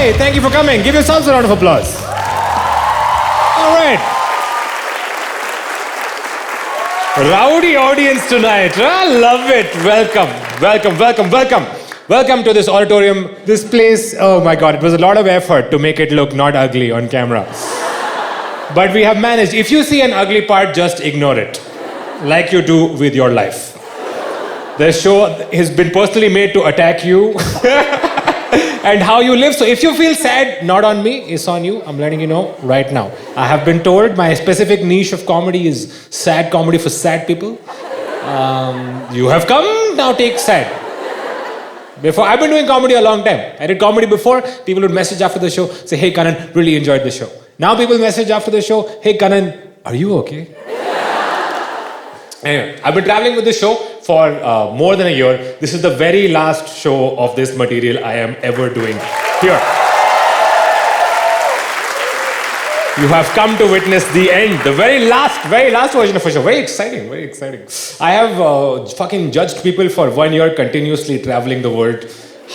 Hey, thank you for coming. Give yourselves a round of applause. All right. Rowdy audience tonight. I love it. Welcome to this auditorium. This place, oh my God, it was a lot of effort to make it look not ugly on camera. But we have managed. If you see an ugly part, just ignore it. Like you do with your life. The show has been personally made to attack you and how you live. So if you feel sad, not on me, it's on you. I'm letting you know right now. I have been told my specific niche of comedy is sad comedy for sad people. You have come, now take sad. Before, I've been doing comedy a long time. I did comedy before. People would message after the show, say, hey Kanan, really enjoyed the show. Now people message after the show, hey Kanan, are you okay? Anyway, I've been traveling with this show for more than a year. This is the very last show of this material I am ever doing here. You have come to witness the end, the very last version of a show. Very exciting. I have fucking judged people for 1 year continuously traveling the world.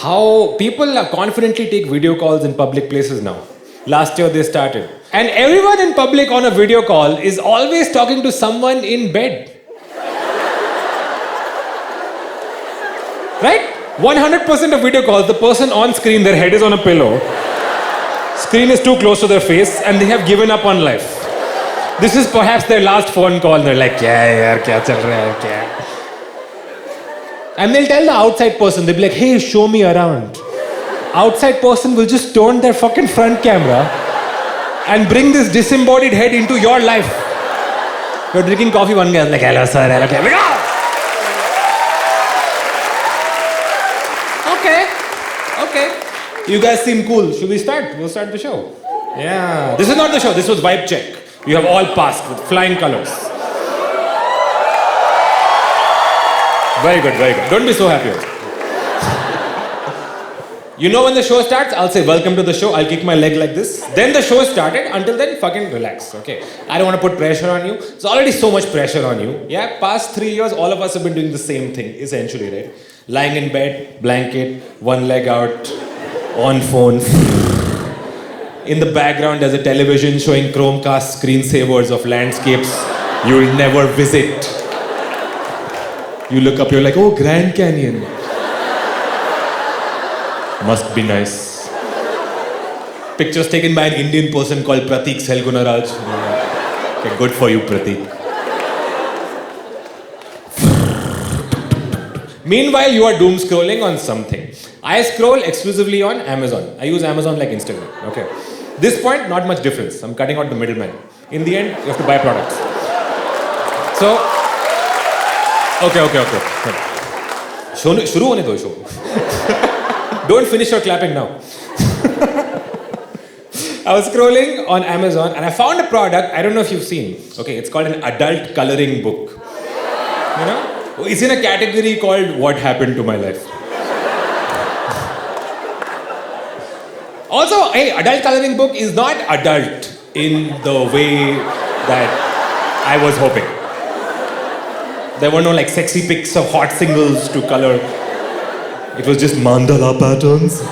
How people confidently take video calls in public places now. Last year they started. And everyone in public on a video call is always talking to someone in bed. Right? 100% of video calls, the person on screen, their head is on a pillow. Screen is too close to their face and they have given up on life. This is perhaps their last phone call and they're like, kya chal raha hai, kya? And they'll tell the outside person, they'll be like, hey, show me around. Outside person will just turn their fucking front camera and bring this disembodied head into your life. You're drinking coffee, one guy is like, hello sir, hello. Okay. You guys seem cool. Should we start? We'll start the show. Yeah. This is not the show. This was vibe check. You have all passed with flying colors. Very good. Don't be so happy. You know when the show starts, I'll say welcome to the show. I'll kick my leg like this. Then the show started. Until then, fucking relax. Okay. I don't want to put pressure on you. There's already so much pressure on you. Yeah. Past 3 years, all of us have been doing the same thing, essentially, right? Lying in bed, blanket, one leg out, on phone. In the background, there's a television showing Chromecast screensavers of landscapes you'll never visit. You look up, you're like, oh, Grand Canyon. Must be nice. Pictures taken by an Indian person called Pratik Selgunaraj. Okay, good for you, Pratik. Meanwhile, you are doom scrolling on something. I scroll exclusively on Amazon. I use Amazon like Instagram. Okay. This point, not much difference. I'm cutting out the middleman. In the end, you have to buy products. So, okay. Shuru hone do show. Don't finish your clapping now. I was scrolling on Amazon and I found a product, I don't know if you've seen. Okay, it's called an adult coloring book. You know? It's in a category called What Happened to My Life. Also, hey, adult coloring book is not adult in the way that I was hoping. There were no like sexy pics of hot singles to color. It was just mandala patterns.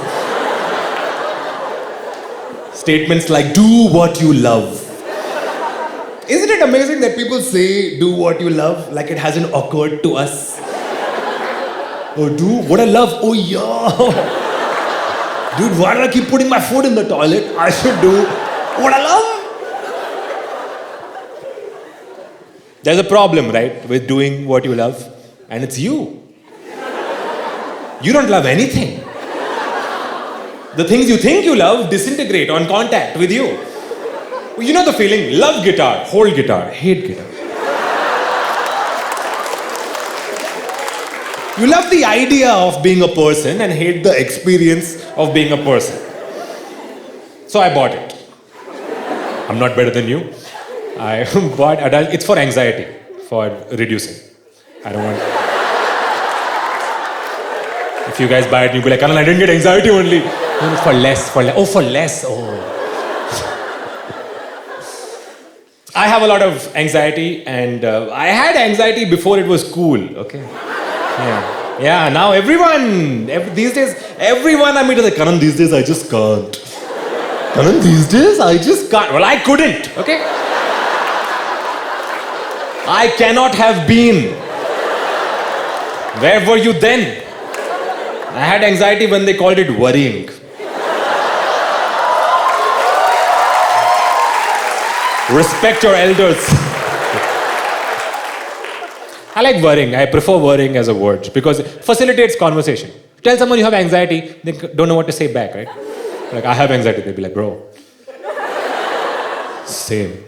Statements like, do what you love. Isn't it amazing that people say, do what you love, like it hasn't occurred to us? Oh, do what I love? Oh, yeah. Dude, why do I keep putting my foot in the toilet? I should do what I love. There's a problem, right, with doing what you love, and it's you. You don't love anything. The things you think you love disintegrate on contact with you. You know the feeling, love guitar, hold guitar, hate guitar. You love the idea of being a person and hate the experience of being a person. So I bought it. I'm not better than you. I bought adult, it's for anxiety, for reducing. I don't want... If you guys buy it, you'll be like, Kanan, I didn't get anxiety only. No, for less. I have a lot of anxiety and I had anxiety before it was cool, okay? Yeah, now these days, everyone I meet is like, Kanan, these days I just can't. Kanan, these days I just can't. Well, I couldn't, okay? I cannot have been. Where were you then? I had anxiety when they called it worrying. Respect your elders. I like worrying. I prefer worrying as a word because it facilitates conversation. Tell someone you have anxiety, they don't know what to say back, right? Like, I have anxiety. They'll be like, bro. Same.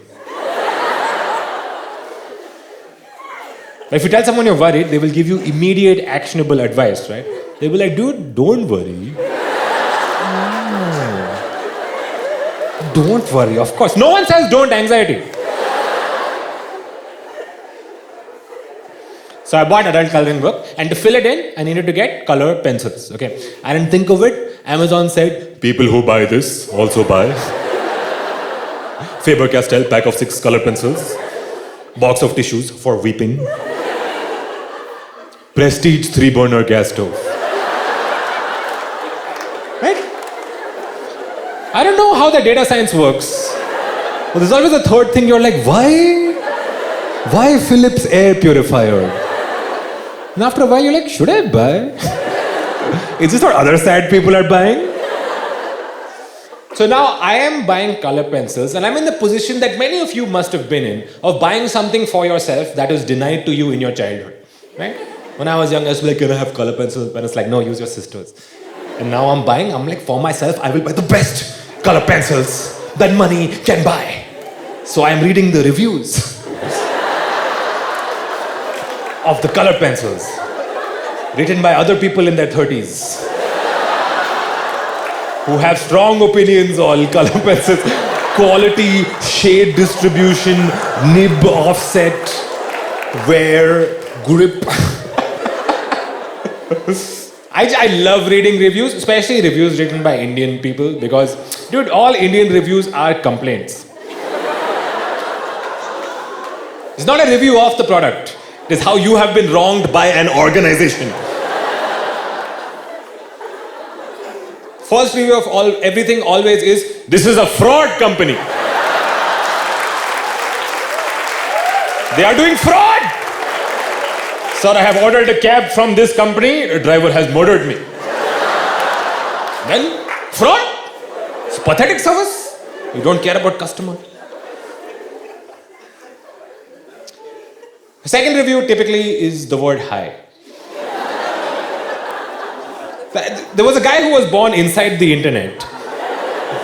If you tell someone you're worried, they will give you immediate actionable advice, right? They'll be like, dude, don't worry. Don't worry, of course. No one says don't anxiety. So I bought adult coloring book, and to fill it in, I needed to get color pencils, okay? I didn't think of it. Amazon said, people who buy this also buy. Faber-Castell, pack of 6 color pencils. Box of tissues for weeping. Prestige 3-burner gas stove. Right? I don't know how the data science works. But there's always a third thing you're like, why? Why Philips air purifier? And after a while you're like, should I buy? Is this what other sad people are buying? So now I am buying color pencils, and I'm in the position that many of you must have been in, of buying something for yourself that was denied to you in your childhood. Right? When I was young, I was like, can I have color pencils? And it's like, no, use your sister's. And now I'm like, for myself, I will buy the best color pencils that money can buy. So I'm reading the reviews of the color pencils, written by other people in their 30s, who have strong opinions on color pencils, quality, shade distribution, nib offset, wear, grip. I love reading reviews, especially reviews written by Indian people, because, dude, all Indian reviews are complaints. It's not a review of the product. It is how you have been wronged by an organization. First review of everything always is, this is a fraud company. They are doing fraud. Sir, I have ordered a cab from this company. The driver has murdered me. Then, fraud? It's pathetic service. You don't care about customer. The second review typically is the word hi. There was a guy who was born inside the internet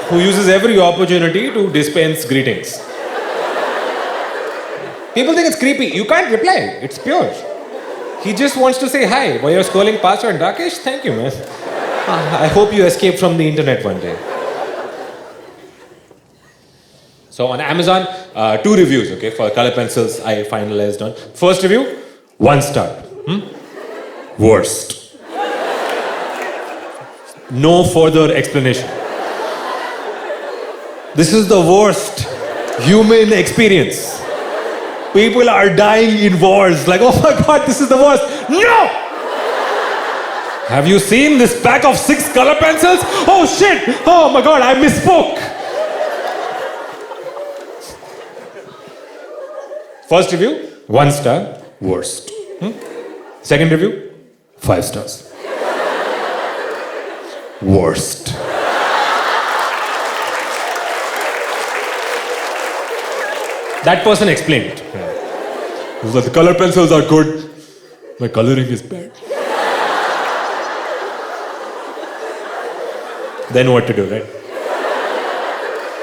who uses every opportunity to dispense greetings. People think it's creepy. You can't reply. It's pure. He just wants to say hi while you're scrolling past your Rakesh, thank you, man. I hope you escape from the internet one day. So on Amazon, 2 reviews, okay, for color pencils I finalized on. First review, 1 star. Worst. No further explanation. This is the worst human experience. People are dying in wars. Like, oh my God, this is the worst. No! Have you seen this pack of 6 color pencils? Oh shit! Oh my God, I misspoke. First review, 1 star, worst. Second review, 5 stars. Worst. That person explained. He was like, the color pencils are good. My coloring is bad. Then what to do, right?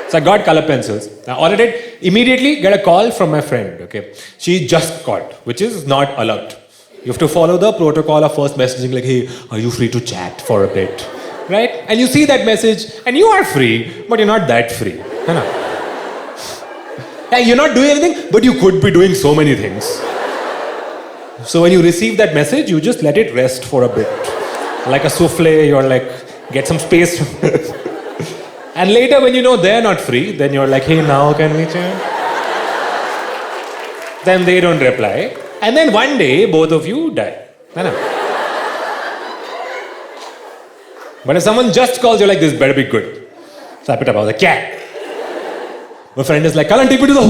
So I got color pencils. I ordered it, immediately get a call from my friend, okay? She just called, which is not allowed. You have to follow the protocol of first messaging, like, hey, are you free to chat for a bit? Right? And you see that message, and you are free, but you're not that free. Yeah, you're not doing anything, but you could be doing so many things. So when you receive that message, you just let it rest for a bit. Like a souffle, you're like, get some space. And later when you know they're not free, then you're like, hey, now can we chat? Then they don't reply. And then one day, both of you die. But if someone just calls, you're like, this better be good. So I picked up, I was like, cat. My friend is like, Kanan, take me to the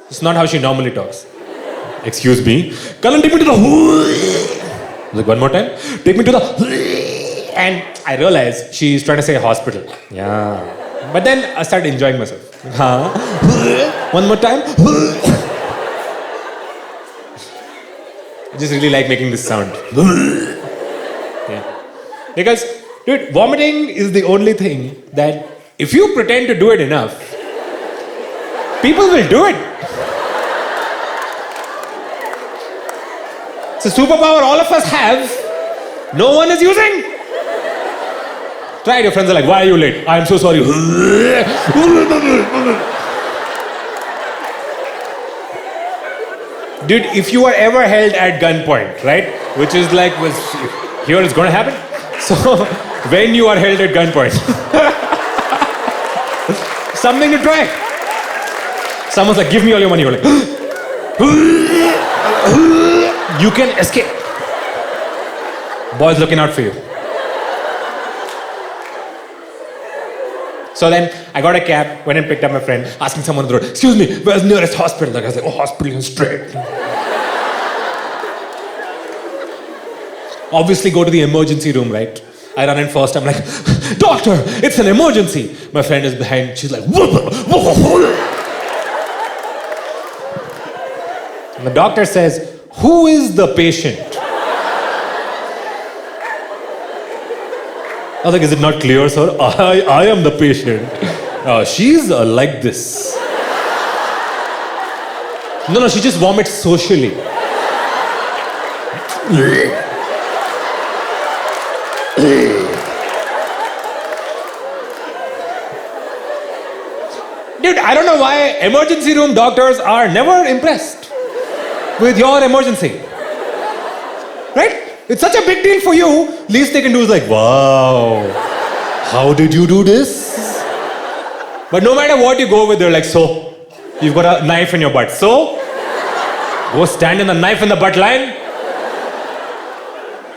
It's not how she normally talks. Excuse me. Kanan, take me to the Like, one more time. Take me to the And I realized she's trying to say hospital. Yeah. But then I started enjoying myself. Huh? One more time. I just really like making this sound. Yeah. Because, dude, vomiting is the only thing that if you pretend to do it enough, people will do it. It's a superpower all of us have. No one is using. Try it, your friends are like, why are you late? I'm so sorry. Dude, if you are ever held at gunpoint, right? Which is like, here it's going to happen. So, when you are held at gunpoint, something to try. Someone's like, give me all your money. You're like, you can escape. Boy's looking out for you. So then I got a cab, went and picked up my friend, asking someone on the road, excuse me, where's the nearest hospital? Like I was like, oh, hospital is straight. Obviously go to the emergency room, right? I run in first, I'm like, doctor, it's an emergency. My friend is behind, she's like, and the doctor says, who is the patient? I was like, is it not clear, sir? I am the patient. She's like this. No, she just vomits socially. Dude, I don't know why emergency room doctors are never impressed with your emergency. Right? It's such a big deal for you. Least they can do is like, wow, how did you do this? But no matter what you go with, they're like, so, you've got a knife in your butt. So, go stand in the knife in the butt line.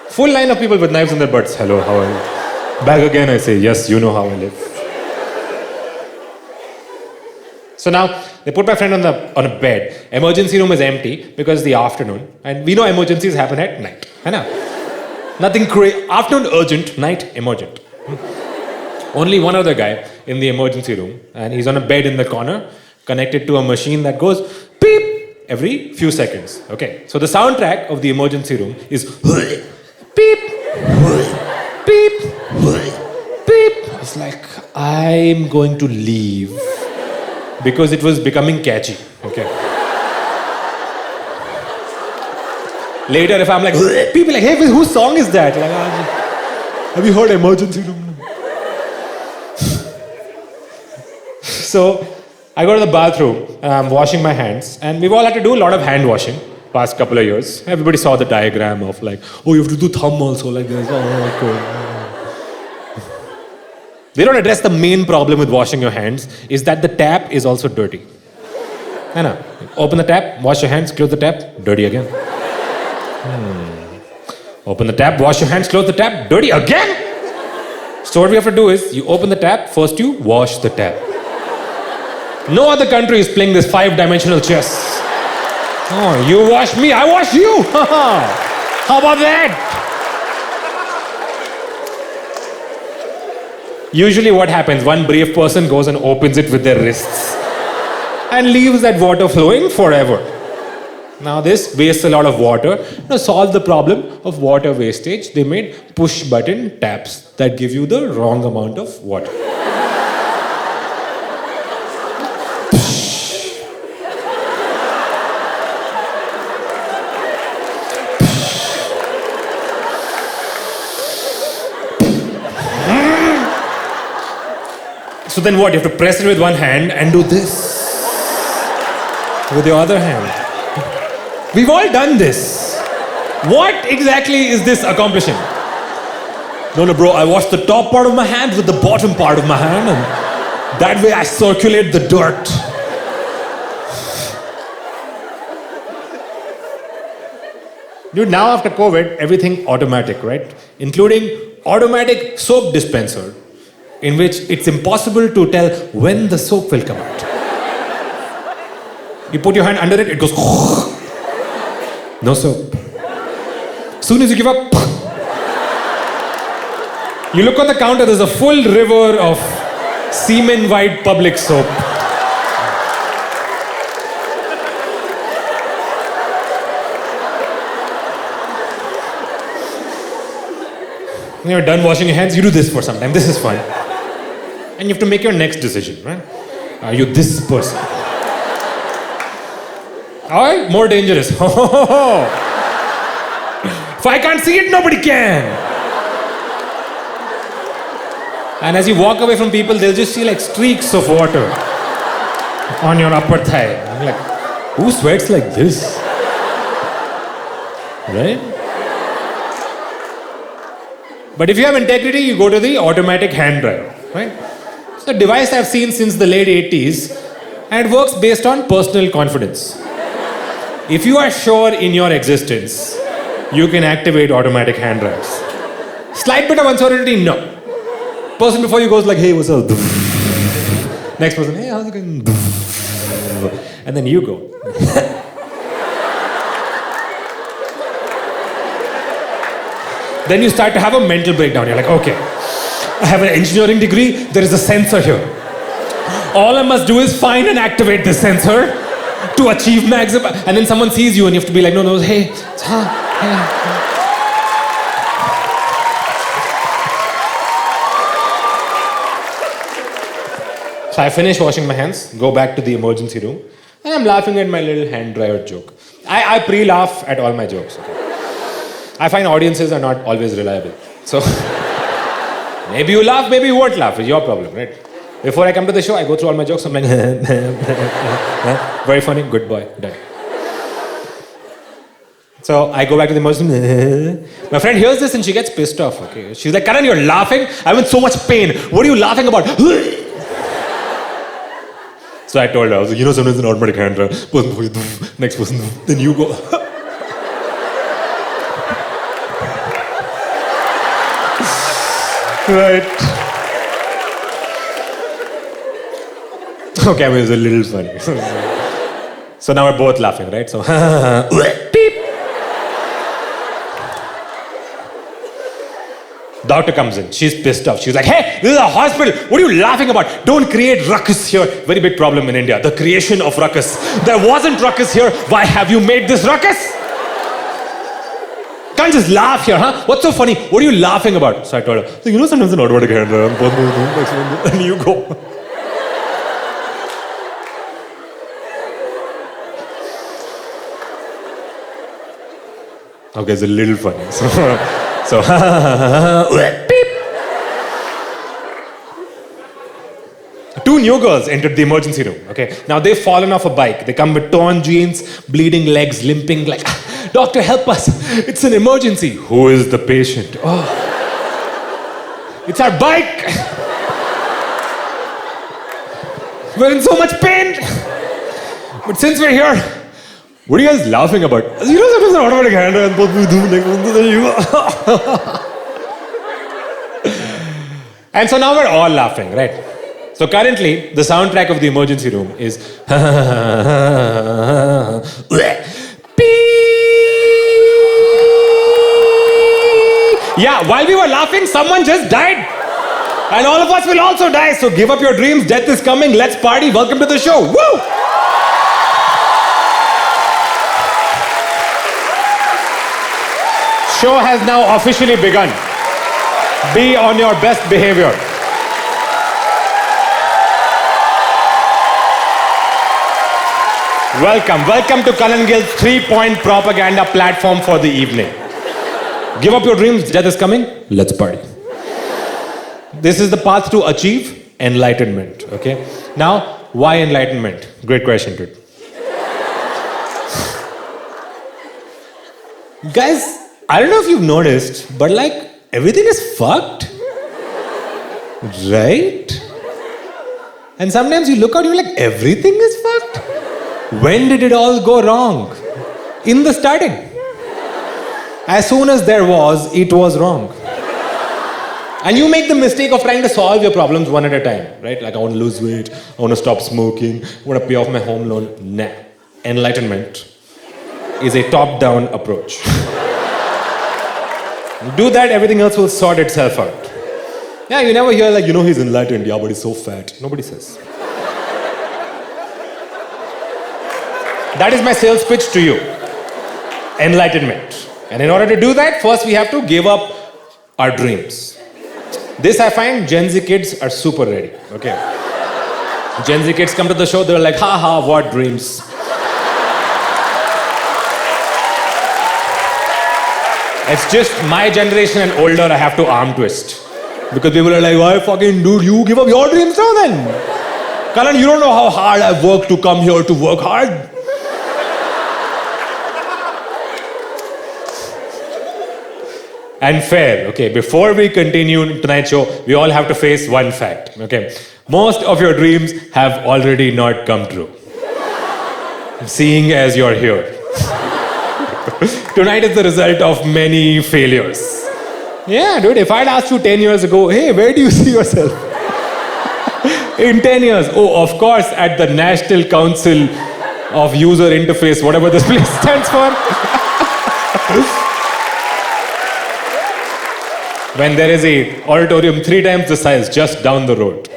Full line of people with knives in their butts. Hello, how are you? Back again, I say, yes, you know how I live. So now, they put my friend on a bed. Emergency room is empty because it's the afternoon. And we know emergencies happen at night. I know. Nothing crazy. Afternoon urgent, night emergent. Only one other guy in the emergency room. And he's on a bed in the corner, connected to a machine that goes beep every few seconds. Okay. So the soundtrack of the emergency room is beep, beep, beep. It's like, I'm going to leave. Because it was becoming catchy. Okay. Later, if I'm like, people like, hey, whose song is that? Like, have you heard Emergency Room? So, I go to the bathroom, and I'm washing my hands, and we've all had to do a lot of hand washing past couple of years. Everybody saw the diagram of like, oh, you have to do thumb also like this. Oh, cool. They don't address the main problem with washing your hands, is that the tap is also dirty. I know. Open the tap, wash your hands, close the tap, dirty again. Open the tap, wash your hands, close the tap, dirty again? So what we have to do is, you open the tap, first you wash the tap. No other country is playing this 5-dimensional chess. Oh, you wash me, I wash you! How about that? Usually what happens, one brave person goes and opens it with their wrists and leaves that water flowing forever. Now this wastes a lot of water. To solve the problem of water wastage, they made push-button taps that give you the wrong amount of water. So then what? You have to press it with one hand and do this with your other hand. We've all done this. What exactly is this accomplishing? No, bro, I wash the top part of my hand with the bottom part of my hand, and that way I circulate the dirt. Dude, now after COVID, everything automatic, right? Including automatic soap dispenser, in which it's impossible to tell when the soap will come out. You put your hand under it, it goes no soap. Soon as you give up, you look on the counter, there's a full river of semen white public soap. When you're done washing your hands, you do this for some time. This is fun. And you have to make your next decision, right? Are you this person? Alright, more dangerous. If I can't see it, nobody can. And as you walk away from people, they'll just see like streaks of water on your upper thigh. I'm like, who sweats like this? Right? But if you have integrity, you go to the automatic hand dryer, right? It's a device I've seen since the late 80s, and it works based on personal confidence. If you are sure in your existence, you can activate automatic hand dryers. Slight bit of uncertainty, no. Person before you goes like, hey, what's up? Next person, hey, how's it going? And then you go. Then you start to have a mental breakdown. You're like, okay, I have an engineering degree, there is a sensor here. All I must do is find and activate this sensor to achieve maximum. And then someone sees you and you have to be like, no, hey, hey. So I finish washing my hands, go back to the emergency room, and I'm laughing at my little hand dryer joke. I pre-laugh at all my jokes. Okay? I find audiences are not always reliable. So, maybe you laugh, maybe you won't laugh. It's your problem, right? Before I come to the show, I go through all my jokes. I'm like, very funny, good boy, done. So, I go back to the emergency. My friend hears this and she gets pissed off. Okay, she's like, Kanan, you're laughing? I'm in so much pain. What are you laughing about? So I told her, I was like, sometimes an automatic hand dryer. Next person, then you go. Right. Okay, I mean, it was a little funny. So now we're both laughing, right? So, beep. Doctor comes in. She's pissed off. She's like, hey, this is a hospital. What are you laughing about? Don't create ruckus here. Very big problem in India. The creation of ruckus. There wasn't ruckus here. Why have you made this ruckus? Can't just laugh here, huh? What's so funny? What are you laughing about? So I told her, so, sometimes an automatic hand dryer. And you go. Okay, it's a little funny. So beep. Two new girls entered the emergency room. Okay, now they've fallen off a bike. They come with torn jeans, bleeding legs, limping like, doctor, help us. It's an emergency. Who is the patient? Oh, it's our bike. We're in so much pain. But since we're here, what are you guys laughing about? Sometimes an automatic hand dryer and both we do next one, then you. And so now we're all laughing, right? So currently, the soundtrack of the emergency room is Yeah, while we were laughing, someone just died. And all of us will also die. So give up your dreams, death is coming, let's party, welcome to the show. Woo! Show has now officially begun. Be on your best behavior. Welcome to Kanan Gill's 3-point propaganda platform for the evening. Give up your dreams, death is coming, let's party. This is the path to achieve enlightenment, okay? Now, why enlightenment? Great question, dude. Guys, I don't know if you've noticed, but like, everything is fucked. Right? And sometimes you look out, you're like, everything is fucked? When did it all go wrong? In the starting. As soon as there was, it was wrong. And you make the mistake of trying to solve your problems one at a time, right? Like, I want to lose weight, I want to stop smoking, I want to pay off my home loan. Nah. Enlightenment is a top-down approach. Do that, everything else will sort itself out. Yeah, you never hear like, he's enlightened, yeah, but he's so fat. Nobody says. That is my sales pitch to you. Enlightenment. And in order to do that, first we have to give up our dreams. This I find Gen Z kids are super ready, okay? Gen Z kids come to the show, they're like, ha, what dreams? It's just my generation and older, I have to arm twist. Because people are like, why fucking dude, you give up your dreams now then? Kanan, you don't know how hard I've worked to come here to work hard. And fair, okay, before we continue tonight's show, we all have to face one fact, okay? Most of your dreams have already not come true. Seeing as you're here. Tonight is the result of many failures. Yeah, dude, if I'd asked you 10 years ago, hey, where do you see yourself? In 10 years, oh, of course, at the National Council of User Interface, whatever this place stands for. When there is a auditorium 3 times the size just down the road.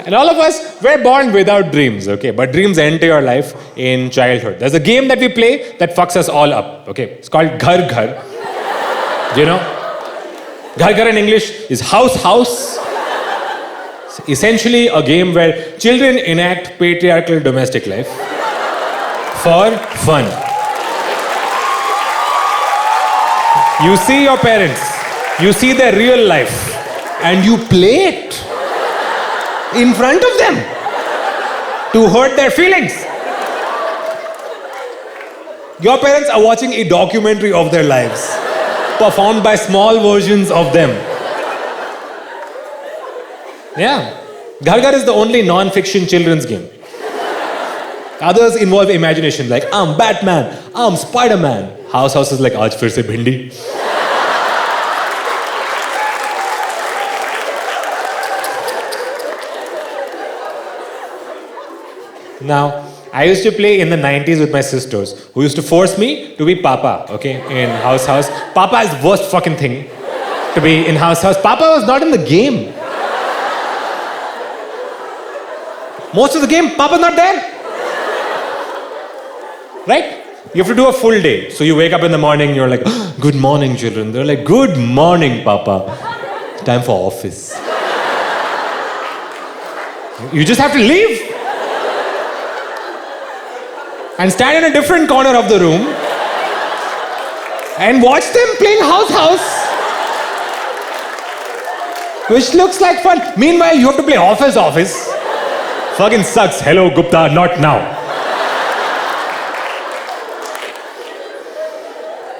And all of us, we're born without dreams, okay? But dreams enter your life in childhood. There's a game that we play that fucks us all up, okay? It's called Ghar Ghar. Do you know? Ghar Ghar in English is house, house. It's essentially a game where children enact patriarchal domestic life for fun. You see your parents, you see their real life, and you play it in front of them to hurt their feelings. Your parents are watching a documentary of their lives, performed by small versions of them. Yeah. Ghar Ghar is the only non-fiction children's game. Others involve imagination, like, I'm Batman, I'm Spider-Man. House House is like, aaj fir se bhindi. Now, I used to play in the 90s with my sisters, who used to force me to be Papa, okay, in House House. Papa is the worst fucking thing to be in House House. Papa was not in the game. Most of the game, Papa's not there. Right? You have to do a full day. So you wake up in the morning, you're like, oh, good morning, children. They're like, good morning, Papa. Time for office. You just have to leave. And stand in a different corner of the room and watch them playing House House, which looks like fun. Meanwhile, you have to play Office. Fucking sucks. Hello, Gupta, not now.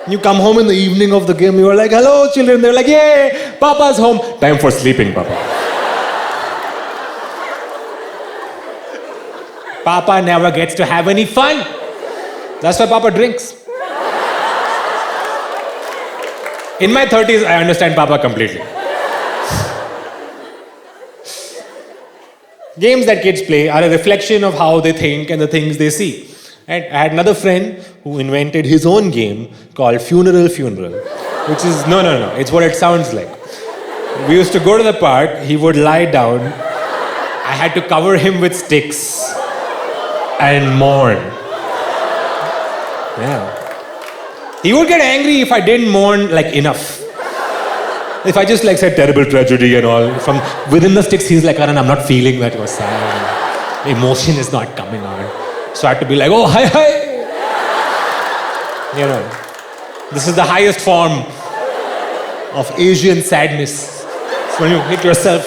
You come home in the evening of the game, you are like, hello, children. They're like, yay, Papa's home. Time for sleeping, Papa. Papa never gets to have any fun. That's why Papa drinks. In my 30s, I understand Papa completely. Games that kids play are a reflection of how they think and the things they see. And I had another friend who invented his own game called Funeral, which is, no, it's what it sounds like. We used to go to the park, he would lie down, I had to cover him with sticks and mourn. Yeah. He would get angry if I didn't mourn like enough. If I just like said terrible tragedy and all, from within the sticks he's like, Karan, I'm not feeling that you're sad. Emotion is not coming out. So I had to be like, oh, hi. You know, this is the highest form of Asian sadness. It's when you hit yourself,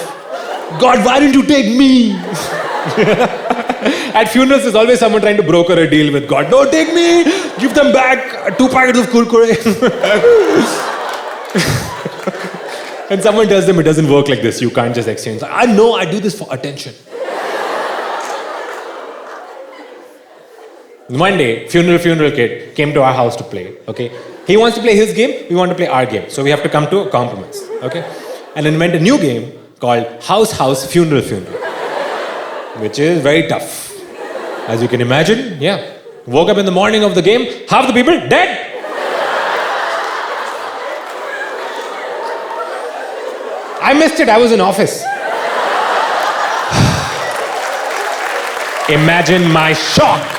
God, why didn't you take me? At funerals, there's always someone trying to broker a deal with God. No, take me, give them back 2 packets of kurkure. And someone tells them it doesn't work like this. You can't just exchange. I know, I do this for attention. One day, funeral kid came to our house to play, okay? He wants to play his game, we want to play our game. So we have to come to a compromise, okay? And invent a new game called House, Funeral, which is very tough. As you can imagine, yeah. Woke up in the morning of the game, half the people dead. I missed it, I was in office. Imagine my shock.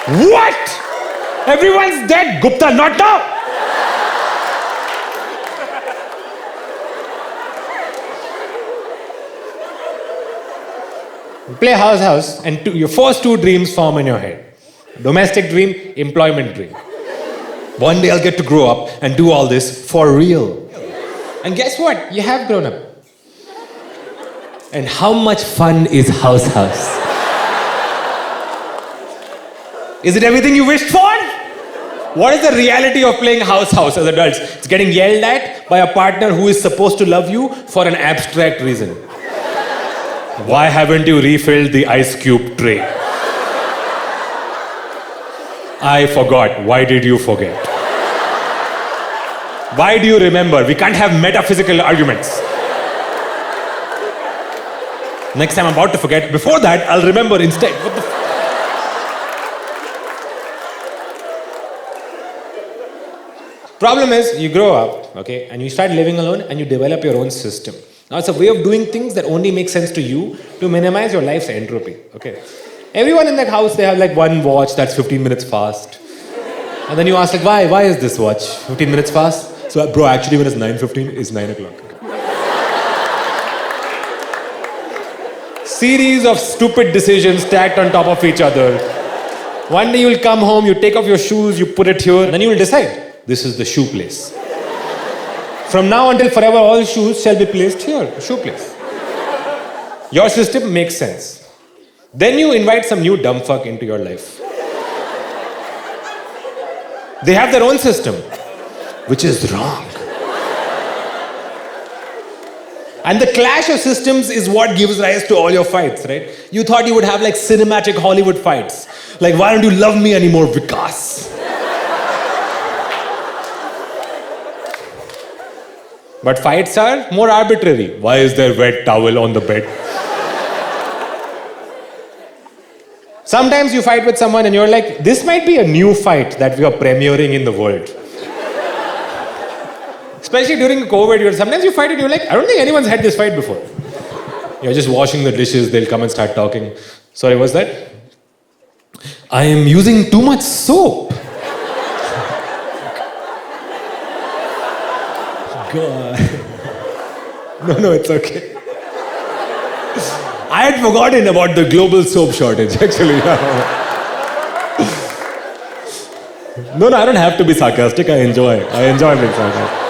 What? Everyone's dead. Gupta, not now. You play house, and your first two dreams form in your head. Domestic dream, employment dream. One day I'll get to grow up and do all this for real. And guess what? You have grown up. And how much fun is house? Is it everything you wished for? What is the reality of playing house as adults? It's getting yelled at by a partner who is supposed to love you for an abstract reason. Why haven't you refilled the ice cube tray? I forgot. Why did you forget? Why do you remember? We can't have metaphysical arguments. Next time I'm about to forget. Before that, I'll remember instead. What the Problem is, you grow up, okay, and you start living alone and you develop your own system. Now, it's a way of doing things that only make sense to you to minimize your life's entropy, okay. Everyone in that house, they have like one watch that's 15 minutes fast. And then you ask, like, why is this watch 15 minutes fast? So, bro, actually when it's 9:15, it's 9 o'clock. Series of stupid decisions stacked on top of each other. One day you'll come home, you take off your shoes, you put it here, and then you will decide. This is the shoe place. From now until forever, all shoes shall be placed here, shoe place. Your system makes sense. Then you invite some new dumb fuck into your life. They have their own system, which is wrong. And the clash of systems is what gives rise to all your fights, right? You thought you would have like cinematic Hollywood fights. Like, why don't you love me anymore, Vikas? But fights are more arbitrary. Why is there wet towel on the bed? Sometimes you fight with someone and you're like, this might be a new fight that we are premiering in the world. Especially during COVID, sometimes you fight and you're like, I don't think anyone's had this fight before. You're just washing the dishes, they'll come and start talking. Sorry, what's that? I am using too much soap. God. No, it's okay. I had forgotten about the global soap shortage, actually. No, I don't have to be sarcastic. I enjoy being sarcastic.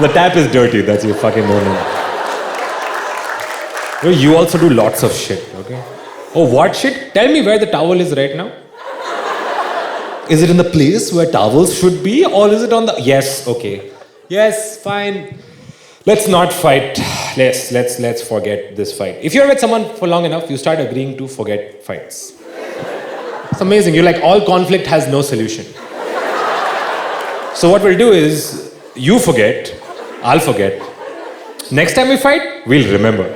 The tap is dirty, that's your fucking moment. You also do lots of shit, okay? Oh, what shit? Tell me where the towel is right now. Is it in the place where towels should be, or is it on the... Yes, okay. Yes, fine. Let's not fight. Let's forget this fight. If you're with someone for long enough, you start agreeing to forget fights. It's amazing. You're like, all conflict has no solution. So what we'll do is, you forget, I'll forget. Next time we fight, we'll remember.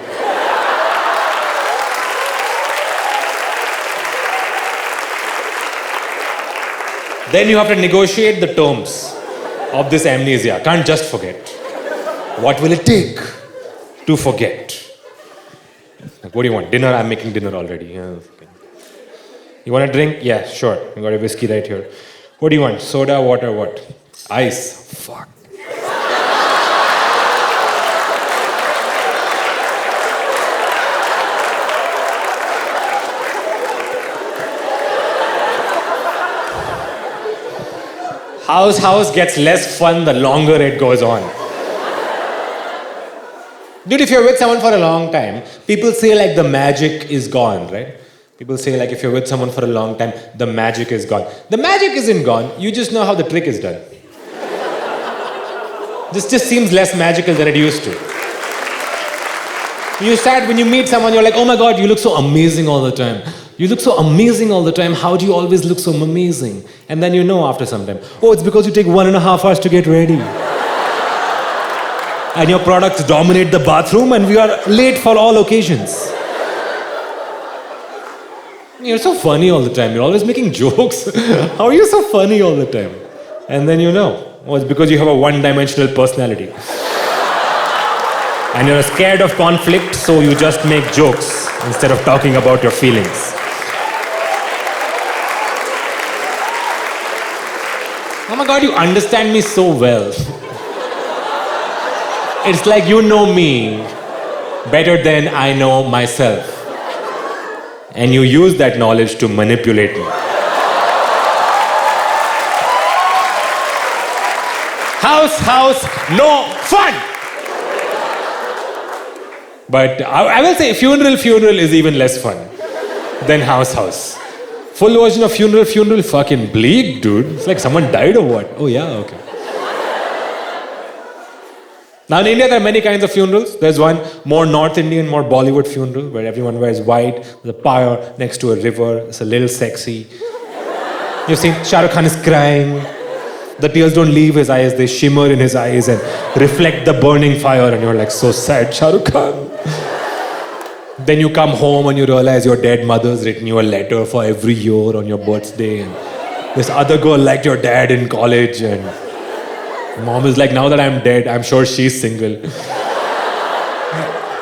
Then you have to negotiate the terms of this amnesia. Can't just forget. What will it take to forget? Like, what do you want? Dinner? I'm making dinner already. Yeah, okay. You want a drink? Yeah, sure. I got a whiskey right here. What do you want? Soda, water, what? Ice. Fuck. House gets less fun the longer it goes on. Dude, if you're with someone for a long time, people say like the magic is gone, right? People say like if you're with someone for a long time, the magic is gone. The magic isn't gone, you just know how the trick is done. This just seems less magical than it used to. When you meet someone, you're like, oh my God, you look so amazing all the time. You look so amazing all the time. How do you always look so amazing? And then you know after some time, oh, it's because you take 1.5 hours to get ready. And your products dominate the bathroom and we are late for all occasions. You're so funny all the time. You're always making jokes. How are you so funny all the time? And then you know, oh, it's because you have a one-dimensional personality. And you're scared of conflict, so you just make jokes instead of talking about your feelings. Oh my God, you understand me so well. It's like you know me better than I know myself. And you use that knowledge to manipulate me. House, no fun! But I will say funeral is even less fun than house. Full version of funeral, fucking bleak, dude. It's like someone died or what? Oh yeah, okay. Now in India there are many kinds of funerals. There's one more North Indian, more Bollywood funeral where everyone wears white, there's a pyre next to a river, it's a little sexy. You've seen Shah Rukh Khan is crying. The tears don't leave his eyes, they shimmer in his eyes and reflect the burning fire and you're like, so sad, Shah Rukh Khan. Then you come home and you realize your dead mother's written you a letter for every year on your birthday and this other girl liked your dad in college and mom is like, now that I'm dead, I'm sure she's single.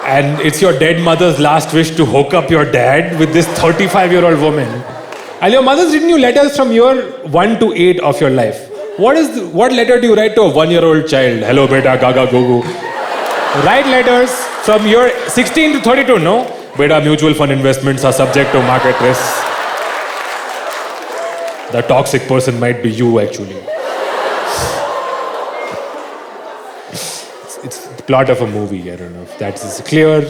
And it's your dead mother's last wish to hook up your dad with this 35-year-old woman. And your mother's written you letters from year 1 to 8 of your life. What letter do you write to a 1-year-old child? Hello, beta, gaga, gogo. Write letters from year 16 to 32, no? Beta, mutual fund investments are subject to market risks. The toxic person might be you, actually. It's the plot of a movie, I don't know if that's clear.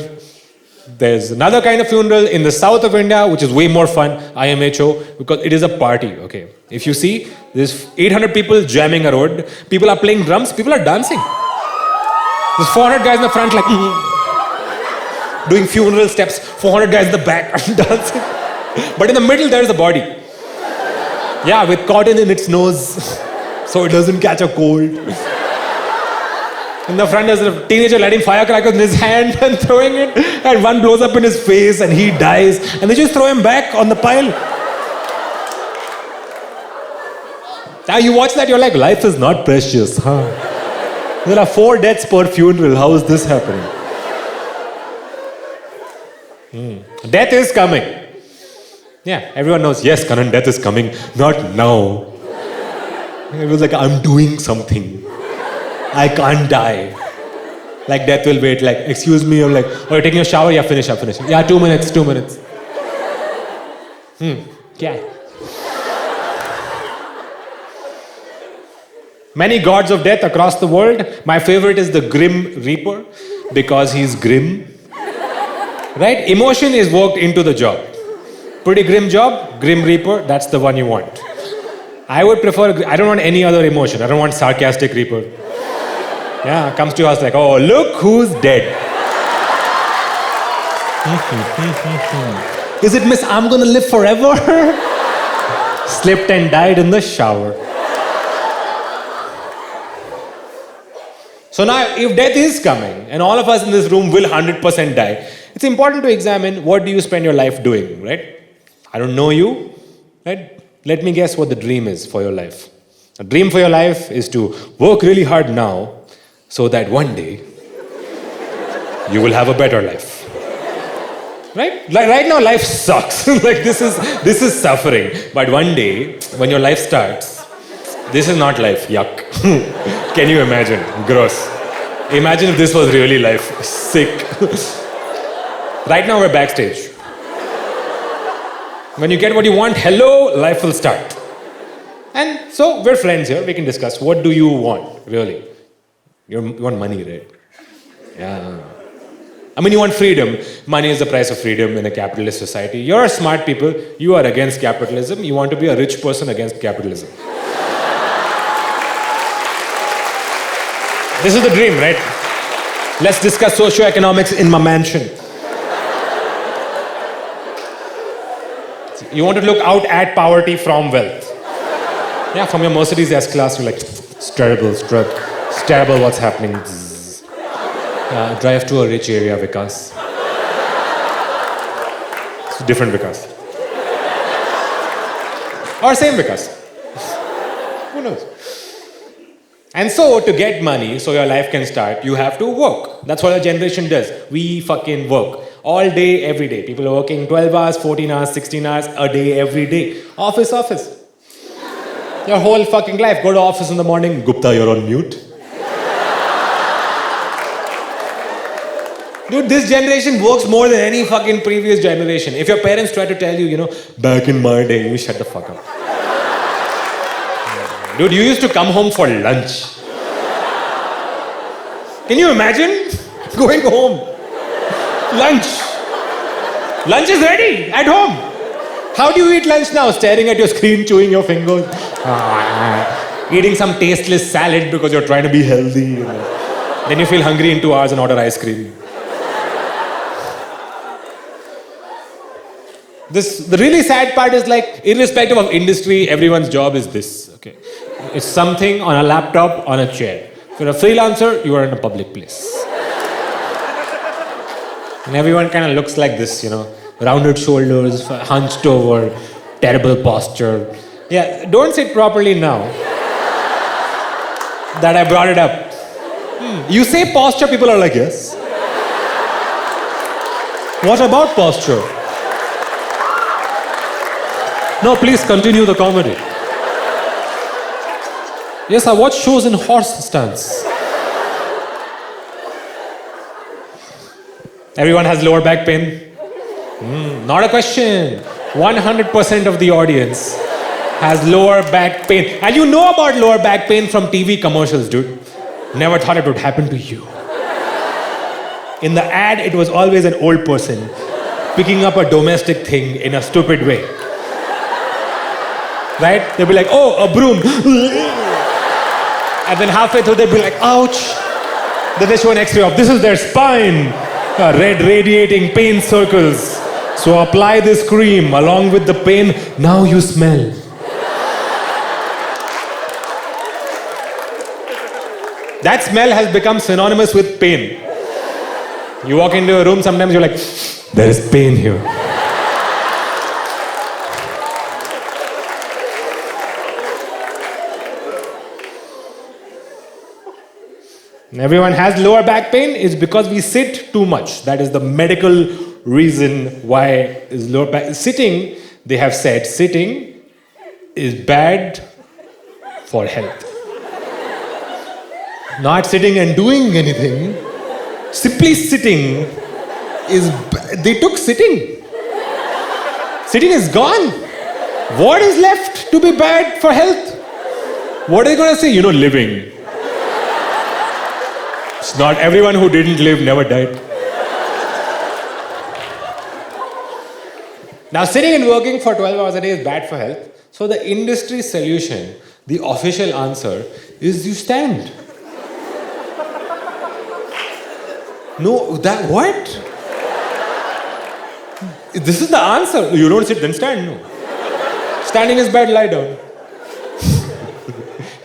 There's another kind of funeral in the south of India, which is way more fun, IMHO, because it is a party, okay? If you see, there's 800 people jamming a road, people are playing drums, people are dancing. There's 400 guys in the front like, doing funeral steps, 400 guys in the back are dancing. But in the middle, there's a body. Yeah, with cotton in its nose, so it doesn't catch a cold. In the front, there's a teenager lighting firecrackers in his hand and throwing it, and one blows up in his face and he dies, and they just throw him back on the pile. Now you watch that, you're like, life is not precious, huh? There are 4 deaths per funeral, how is this happening? Death is coming. Yeah, everyone knows, yes, Kanan, death is coming, not now. It was like, I'm doing something. I can't die. Like death will wait, like, excuse me, I'm like, oh, you're taking a shower? Yeah, finish. Yeah, 2 minutes. Yeah. Many gods of death across the world. My favorite is the Grim Reaper, because he's grim. Right? Emotion is worked into the job. Pretty grim job, Grim Reaper, that's the one you want. I would prefer, I don't want any other emotion. I don't want sarcastic Reaper. Yeah, comes to your house like, oh, look who's dead. Is it Miss I'm gonna live forever? Slipped and died in the shower. So now, if death is coming, and all of us in this room will 100% die, it's important to examine what do you spend your life doing, right? I don't know you, right? Let me guess what the dream is for your life. A dream for your life is to work really hard now, so that one day, you will have a better life. Right? Like right now, life sucks. Like this is suffering. But one day, when your life starts, this is not life. Yuck. Can you imagine? Gross. Imagine if this was really life. Sick. Right now, we're backstage. When you get what you want, hello, life will start. And so, we're friends here. We can discuss. What do you want, really? You want money, right? Yeah. I mean, you want freedom. Money is the price of freedom in a capitalist society. You're smart people. You are against capitalism. You want to be a rich person against capitalism. This is the dream, right? Let's discuss socioeconomics in my mansion. You want to look out at poverty from wealth. Yeah, from your Mercedes S-Class, you're like, it's terrible, it's terrible what's happening. Drive to a rich area, Vikas. It's different Vikas. Or same Vikas. Who knows? And so, to get money, so your life can start, you have to work. That's what our generation does. We fucking work. All day, every day. People are working 12 hours, 14 hours, 16 hours a day, every day. Office. Your whole fucking life. Go to office in the morning. Gupta, you're on mute. Dude, this generation works more than any fucking previous generation. If your parents try to tell you, back in my day, you shut the fuck up. Dude, you used to come home for lunch. Can you imagine going home? Lunch. Lunch is ready at home. How do you eat lunch now? Staring at your screen, chewing your fingers. Eating some tasteless salad because you're trying to be healthy. Then you feel hungry in 2 hours and order ice cream. The really sad part is like, irrespective of industry, everyone's job is this. Okay, it's something on a laptop, on a chair. If you're a freelancer, you are in a public place. And everyone kind of looks like this, rounded shoulders, hunched over, terrible posture. Yeah, don't sit properly now that I brought it up. You say posture, people are like, yes. What about posture? No, please continue the comedy. Yes, I watch shows in horse stance. Everyone has lower back pain? Not a question. 100% of the audience has lower back pain. And you know about lower back pain from TV commercials, dude. Never thought it would happen to you. In the ad, it was always an old person picking up a domestic thing in a stupid way. Right? They'll be like, oh, a broom. And then halfway through, they'll be like, ouch. Then they show an X-ray of, this is their spine. Red radiating pain circles. So apply this cream along with the pain. Now you smell. That smell has become synonymous with pain. You walk into a room, sometimes you're like, there is pain here. And everyone has lower back pain is because we sit too much. That is the medical reason why is lower back. Sitting, they have said, sitting is bad for health. Not sitting and doing anything. Simply sitting is they took sitting. Sitting is gone. What is left to be bad for health? What are they going to say? Living. It's not everyone who didn't live never died. Now, sitting and working for 12 hours a day is bad for health. So the industry solution, the official answer, is you stand. No, what? This is the answer. You don't sit, then stand. No. Standing is bad, lie down.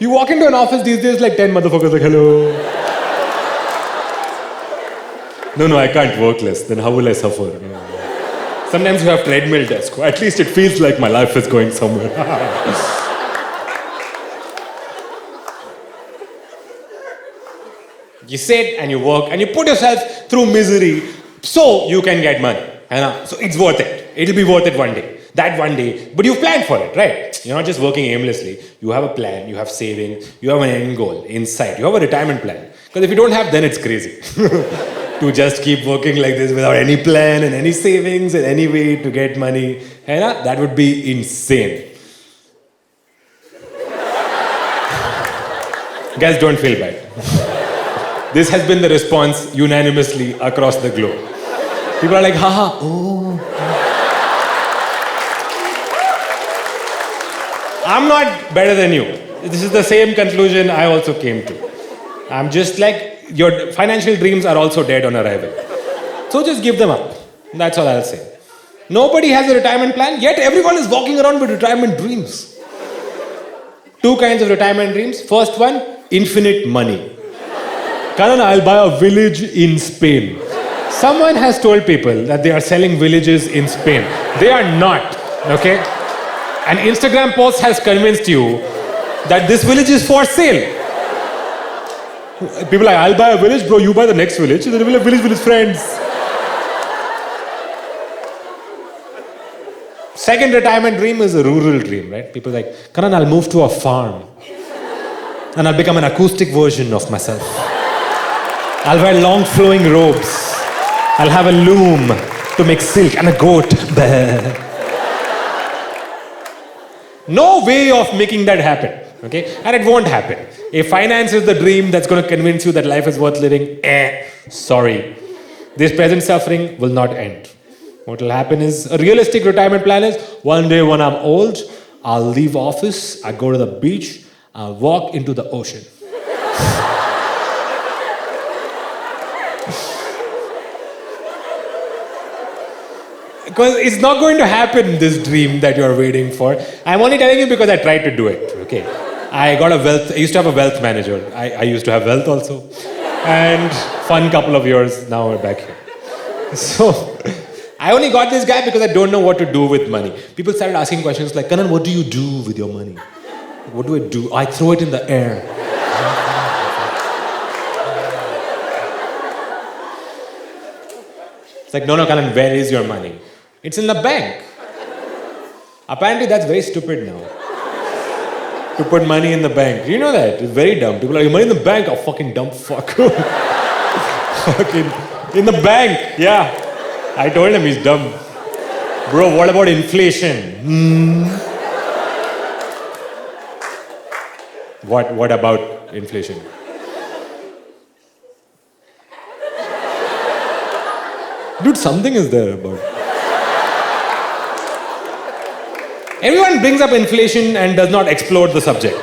You walk into an office these days like 10 motherfuckers like, hello. No, I can't work less. Then how will I suffer? Sometimes you have treadmill desk. At least it feels like my life is going somewhere. You sit and you work and you put yourself through misery so you can get money. So it's worth it. It'll be worth it one day. That one day. But you've planned for it, right? You're not just working aimlessly. You have a plan, you have saving, you have an end goal, insight. You have a retirement plan. Because if you don't have, then it's crazy. To just keep working like this without any plan and any savings and any way to get money. That would be insane. Guys, don't feel bad. This has been the response unanimously across the globe. People are like, haha, oh. I'm not better than you. This is the same conclusion I also came to. I'm just like, your financial dreams are also dead on arrival. So just give them up. That's all I'll say. Nobody has a retirement plan, yet everyone is walking around with retirement dreams. Two kinds of retirement dreams. First one, infinite money. Kanan, I'll buy a village in Spain. Someone has told people that they are selling villages in Spain. They are not, okay? An Instagram post has convinced you that this village is for sale. People are like, I'll buy a village, bro, you buy the next village, and then we'll have village with his friends. Second retirement dream is a rural dream, right? People are like, Kanan, I'll move to a farm. And I'll become an acoustic version of myself. I'll wear long flowing robes. I'll have a loom to make silk and a goat. No way of making that happen, okay? And it won't happen. If finance is the dream that's going to convince you that life is worth living, sorry. This present suffering will not end. What will happen is, a realistic retirement plan is, one day when I'm old, I'll leave office, I go to the beach, I'll walk into the ocean. Because it's not going to happen, this dream that you're waiting for. I'm only telling you because I tried to do it, okay? I used to have a wealth manager. I used to have wealth also. And fun couple of years, now we're back here. So, I only got this guy because I don't know what to do with money. People started asking questions like, Kanan, what do you do with your money? What do I do? I throw it in the air. It's like, no, Kanan, where is your money? It's in the bank. Apparently, that's very stupid now. To put money in the bank. Do you know that? It's very dumb. People are like, money in the bank? Oh, fucking dumb fuck. Fucking in the bank. Yeah. I told him he's dumb. Bro, what about inflation? What about inflation? Dude, something is there about. Everyone brings up inflation and does not explore the subject.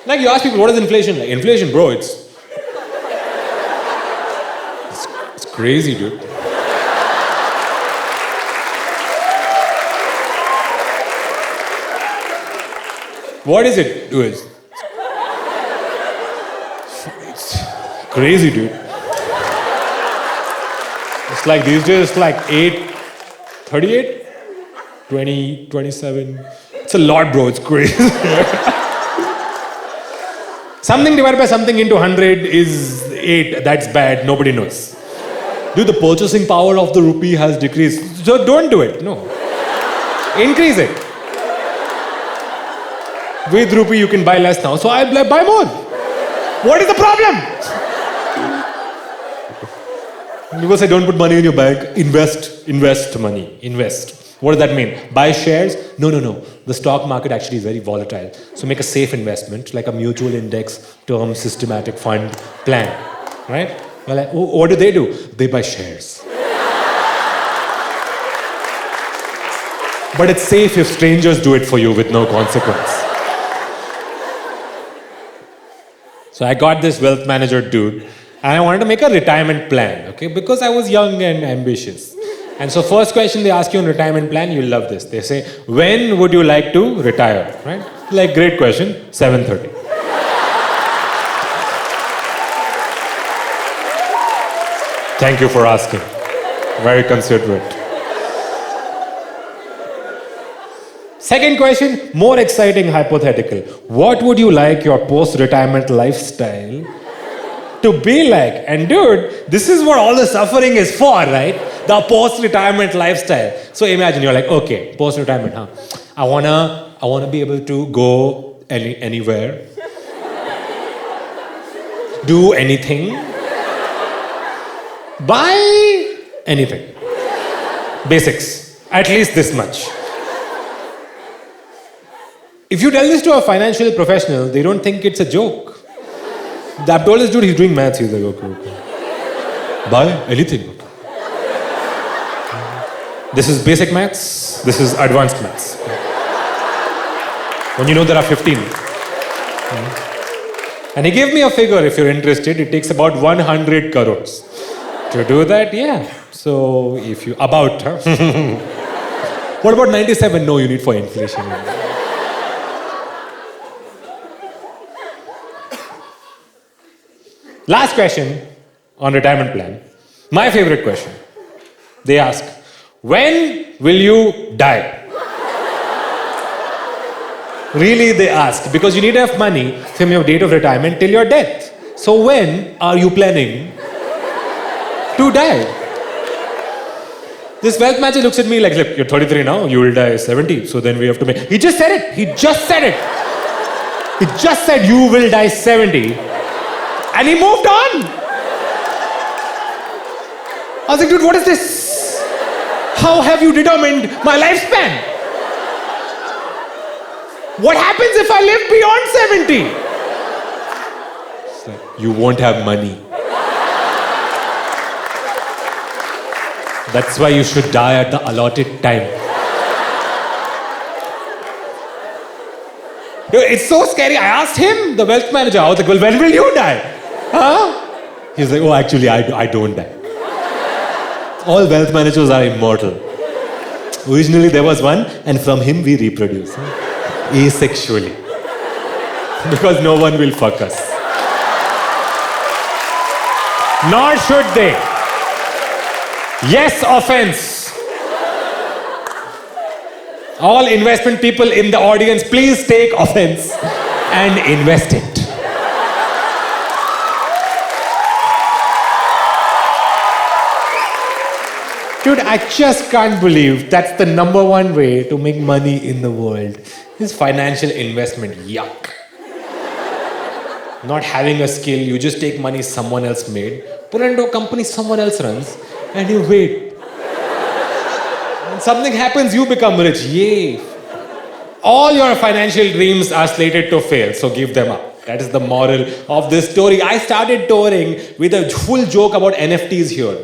Like you ask people, what is inflation? Like, inflation, bro, it's crazy, dude. What is it? It's crazy, dude. It's like these days, it's like 8:38. 20, 27. It's a lot, bro. It's crazy. Something divided by something into 100 is 8. That's bad. Nobody knows. Dude, the purchasing power of the rupee has decreased. So don't do it. No. Increase it. With rupee, you can buy less now. So I'll buy more. What is the problem? People say, don't put money in your bank. Invest money. Invest. What does that mean? Buy shares? No. The stock market actually is very volatile. So make a safe investment, like a mutual index, term, systematic fund plan. Right? Well, what do? They buy shares. But it's safe if strangers do it for you with no consequence. So I got this wealth manager dude, and I wanted to make a retirement plan, okay? Because I was young and ambitious. And so first question they ask you on retirement plan, you'll love this. They say, when would you like to retire, right? Like, great question, 7:30. Thank you for asking. Very considerate. Second question, more exciting hypothetical. What would you like your post-retirement lifestyle to be like? And dude, this is what all the suffering is for, right? The post-retirement lifestyle. So imagine you're like, okay, post-retirement, I wanna be able to go anywhere, do anything, buy anything. Basics, at least this much. If you tell this to a financial professional, they don't think it's a joke. I've told this dude, he's doing maths, he's like, okay. Buy anything. This is basic maths, this is advanced maths. When you know there are 15. And he gave me a figure, if you're interested, it takes about 100 crores. To do that, yeah. So if you, about, huh? What about 97? No, you need for inflation. Last question on retirement plan. My favorite question. They ask, when will you die? Really, they ask, because you need enough money from your date of retirement till your death. So when are you planning to die? This wealth manager looks at me like, look, you're 33 now, you will die 70, so then we have to make... He just said it. He just said it. He just said you will die 70. And he moved on. I was like, dude, what is this? How have you determined my lifespan? What happens if I live beyond 70? It's like, you won't have money. That's why you should die at the allotted time. It's so scary. I asked him, the wealth manager, I was like, well, when will you die? Huh? He's like, oh, actually, I don't die. All wealth managers are immortal. Originally, there was one, and from him we reproduce. Asexually. Because no one will fuck us. Nor should they. Yes, offense. All investment people in the audience, please take offense and invest it. Dude, I just can't believe that's the number one way to make money in the world. Is financial investment. Yuck. Not having a skill, you just take money someone else made, put it into a company someone else runs, and you wait. When something happens, you become rich. Yay. All your financial dreams are slated to fail, so give them up. That is the moral of this story. I started touring with a full joke about NFTs here.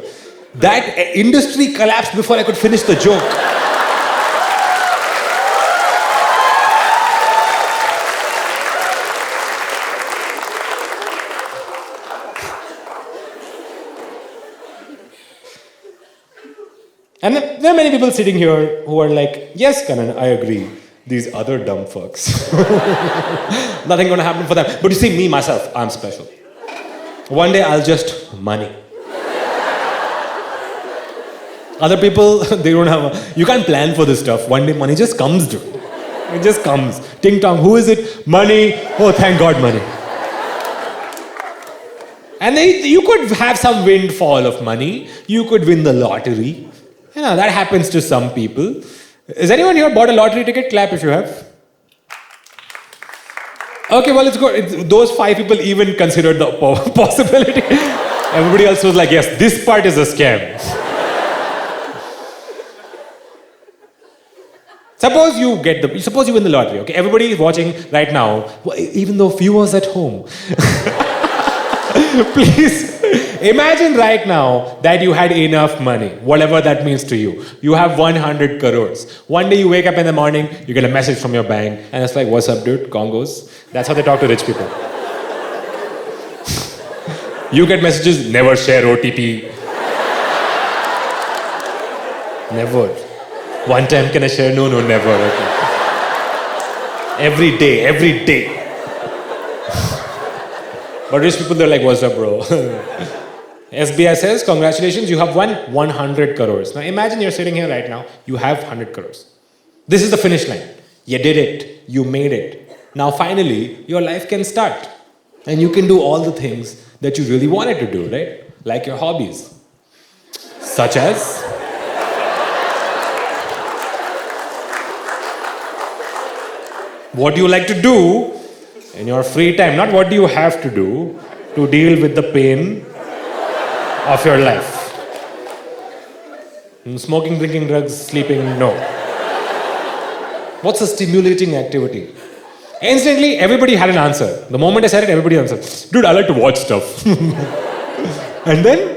That industry collapsed before I could finish the joke. And there are many people sitting here who are like, yes, Kanan, I agree. These other dumb fucks. Nothing gonna happen for them. But you see, me, myself, I'm special. One day I'll just money. Other people, they don't have you can't plan for this stuff. One day money just comes, dude. It just comes. Ting tong, who is it? Money. Oh, thank God, money. And you could have some windfall of money. You could win the lottery. You know, that happens to some people. Is anyone here bought a lottery ticket? Clap if you have. Okay, well, it's good. Those 5 people even considered the possibility. Everybody else was like, yes, this part is a scam. Suppose you win the lottery, okay? Everybody is watching right now, even though viewers at home. Please, imagine right now that you had enough money, whatever that means to you. You have 100 crores. One day you wake up in the morning, you get a message from your bank, and it's like, what's up, dude? Congos. That's how they talk to rich people. You get messages, never share OTP. Never. One time can I share? No, never. Okay. Every day. But rich people, they're like, what's up, bro? SBI says, congratulations, you have won 100 crores. Now imagine you're sitting here right now, you have 100 crores. This is the finish line. You did it. You made it. Now finally, your life can start. And you can do all the things that you really wanted to do, right? Like your hobbies. Such as... what do you like to do in your free time? Not what do you have to do to deal with the pain of your life. Smoking, drinking, drugs, sleeping, no. What's a stimulating activity? Instantly, everybody had an answer. The moment I said it, everybody answered. Dude, I like to watch stuff. And then?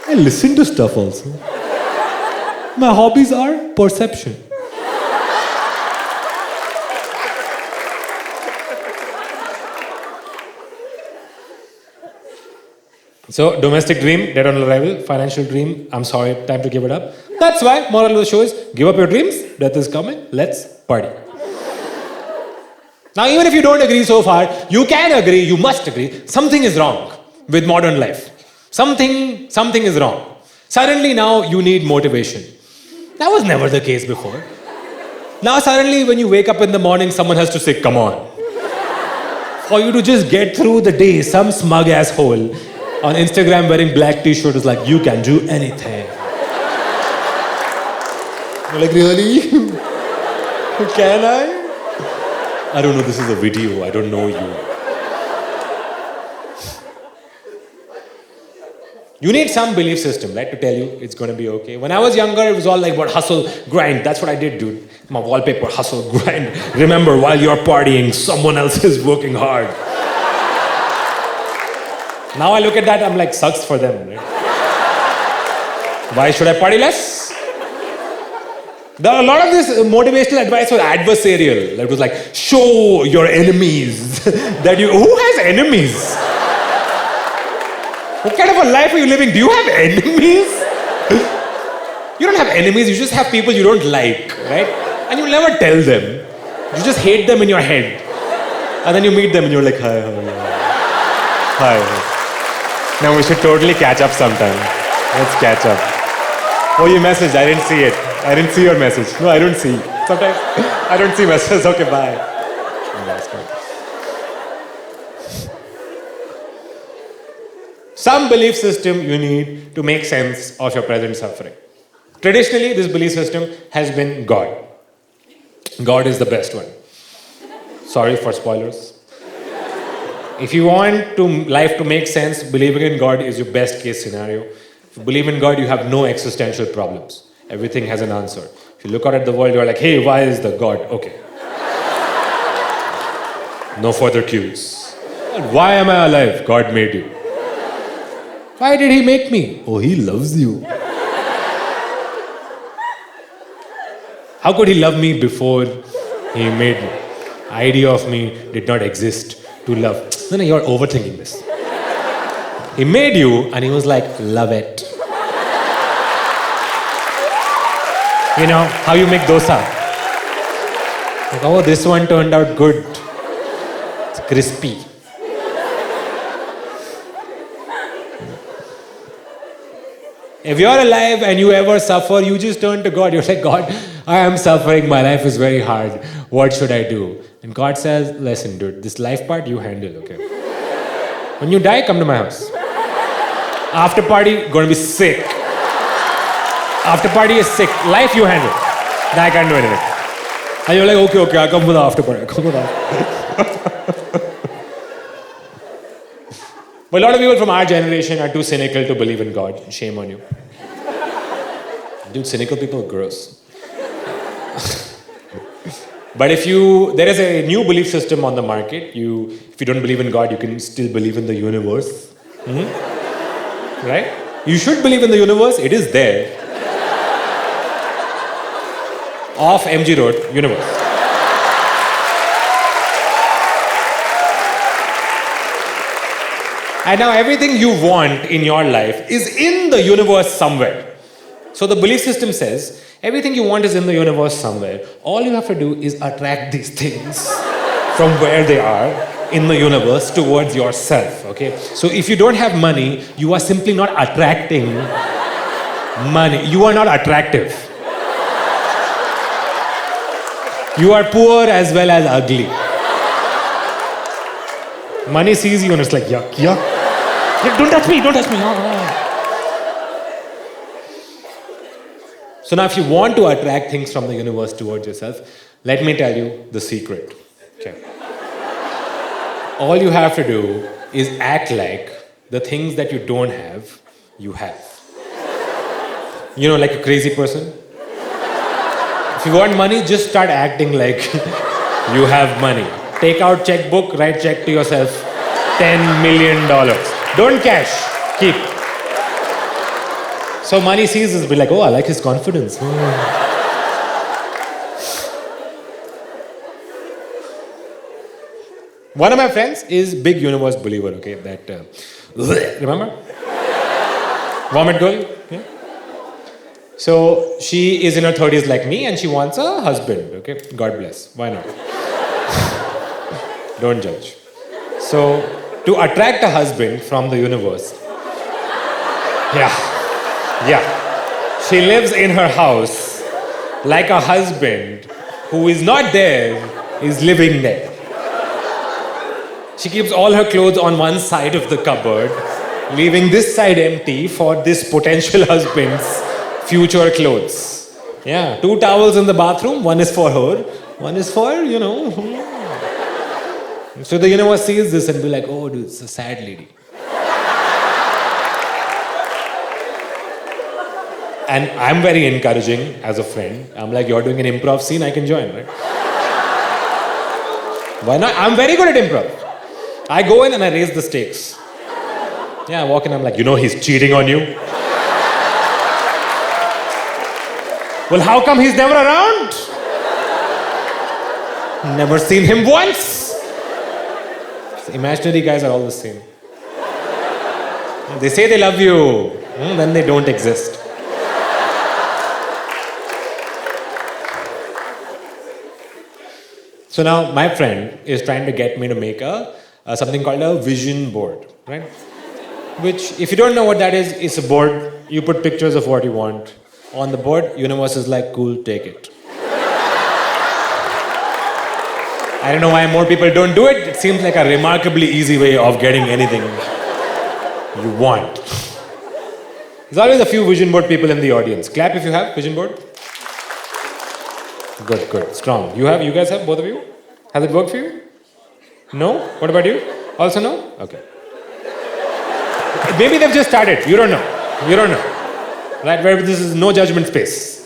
I listen to stuff also. My hobbies are perception. So, domestic dream, dead on arrival. Financial dream, I'm sorry, time to give it up. That's why, moral of the show is, give up your dreams, death is coming, let's party. Now, even if you don't agree so far, you can agree, you must agree, something is wrong with modern life. Something is wrong. Suddenly now you need motivation. That was never the case before. Now suddenly when you wake up in the morning, someone has to say, come on. For you to just get through the day, some smug asshole on Instagram wearing black t-shirt is like, you can do anything. You're like, really? Can I? I don't know, this is a video, I don't know you. You need some belief system, right, to tell you it's going to be okay. When I was younger, it was all like about hustle, grind. That's what I did, dude. My wallpaper, hustle, grind. Remember, while you're partying, someone else is working hard. Now I look at that, I'm like, sucks for them, right? Why should I party less? A lot of this motivational advice was adversarial. It was like, show your enemies that you... Who has enemies? What kind of a life are you living? Do you have enemies? You don't have enemies, you just have people you don't like, right? And you'll never tell them. You just hate them in your head. And then you meet them and you're like, hi, how are you? Hi. Now we should totally catch up sometime. Let's catch up. Oh, you messaged, I didn't see it. I didn't see your message. No, I don't see. Sometimes I don't see messages. Okay, bye. Oh, that's good. Some belief system you need to make sense of your present suffering. Traditionally, this belief system has been God. God is the best one. Sorry for spoilers. If you want life to make sense, believing in God is your best case scenario. If you believe in God, you have no existential problems. Everything has an answer. If you look out at the world, you're like, hey, why is the God? Okay. No further cues. Why am I alive? God made you. Why did he make me? Oh, he loves you. How could he love me before he made me? Idea of me did not exist to love. No, you're overthinking this. He made you and he was like, love it. You know, how you make dosa. Like, oh, this one turned out good. It's crispy. If you're alive and you ever suffer, you just turn to God. You're like, God, I am suffering. My life is very hard. What should I do? And God says, listen, dude, this life part you handle, okay? When you die, come to my house. After party, gonna be sick. After party is sick. Life you handle. I can't do anything. And you're like, okay, I'll come for the after party. I'll come for the after party. But a lot of people from our generation are too cynical to believe in God. Shame on you. Dude, cynical people are gross. But there is a new belief system on the market. If you don't believe in God, you can still believe in the universe. Mm-hmm. Right? You should believe in the universe. It is there. Off MG Road, universe. And now everything you want in your life is in the universe somewhere. So the belief system says, everything you want is in the universe somewhere. All you have to do is attract these things from where they are in the universe towards yourself, okay? So if you don't have money, you are simply not attracting money. You are not attractive. You are poor as well as ugly. Money sees you and it's like, yuck, yuck. Don't touch me, don't touch me. So now if you want to attract things from the universe towards yourself, let me tell you the secret. Okay. All you have to do is act like the things that you don't have, you have. You know, like a crazy person. If you want money, just start acting like you have money. Take out checkbook, write check to yourself, $10 million. Don't cash, keep. So money sees this, be like, oh, I like his confidence. One of my friends is big universe believer, okay, remember? Vomit girl? Yeah. So she is in her 30s like me and she wants a husband, okay? God bless. Why not? Don't judge. So, to attract a husband from the universe, yeah, she lives in her house like a husband who is not there is living there. She keeps all her clothes on one side of the cupboard, leaving this side empty for this potential husband's future clothes. Yeah, 2 towels in the bathroom, one is for her, one is for, So the universe sees this and be like, oh dude, it's a sad lady. And I'm very encouraging as a friend. I'm like, you're doing an improv scene, I can join, right? Why not? I'm very good at improv. I go in and I raise the stakes. Yeah, I walk in, I'm like, he's cheating on you. Well, how come he's never around? Never seen him once. Imaginary guys are all the same. They say they love you, then they don't exist. So now my friend is trying to get me to make something called a vision board, right? Which, if you don't know what that is, it's a board. You put pictures of what you want. On the board, universe is like, cool, take it. I don't know why more people don't do it. It seems like a remarkably easy way of getting anything you want. There's always a few vision board people in the audience. Clap if you have vision board. Good, strong. You guys have, both of you? Has it worked for you? No? What about you? Also no? Okay. Maybe they've just started. You don't know. Right? Where this is no judgment space.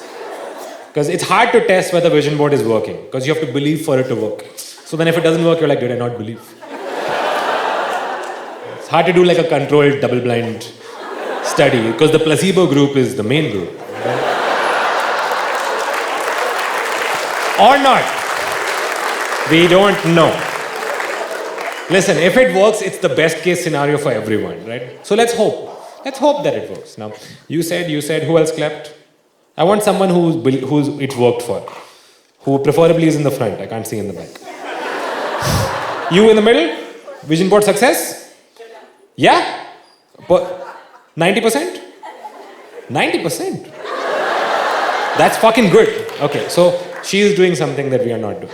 Because it's hard to test whether vision board is working. Because you have to believe for it to work. So then if it doesn't work, you're like, did I not believe? It's hard to do like a controlled double-blind study. Because the placebo group is the main group. Right? Or not. We don't know. Listen, if it works, it's the best case scenario for everyone, right? So let's hope. Let's hope that it works. Now, you said, who else clapped? I want someone who's it worked for. Who preferably is in the front. I can't see in the back. You in the middle? Vision board success? Yeah? 90%? 90%? That's fucking good. Okay, so she is doing something that we are not doing.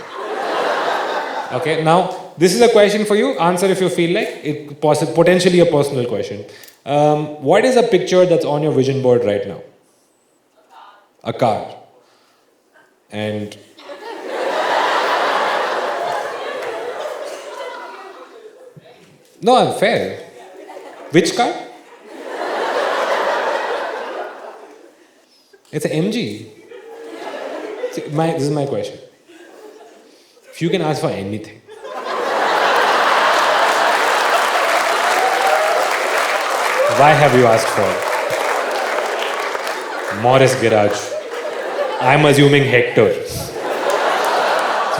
Okay, now, this is a question for you. Answer if you feel like it. Potentially a personal question. What is a picture that's on your vision board right now? A car. And no, I'm fair. Which car? It's an MG. See, this is my question. If you can ask for anything, why have you asked for Morris Garage? I'm assuming Hector. It's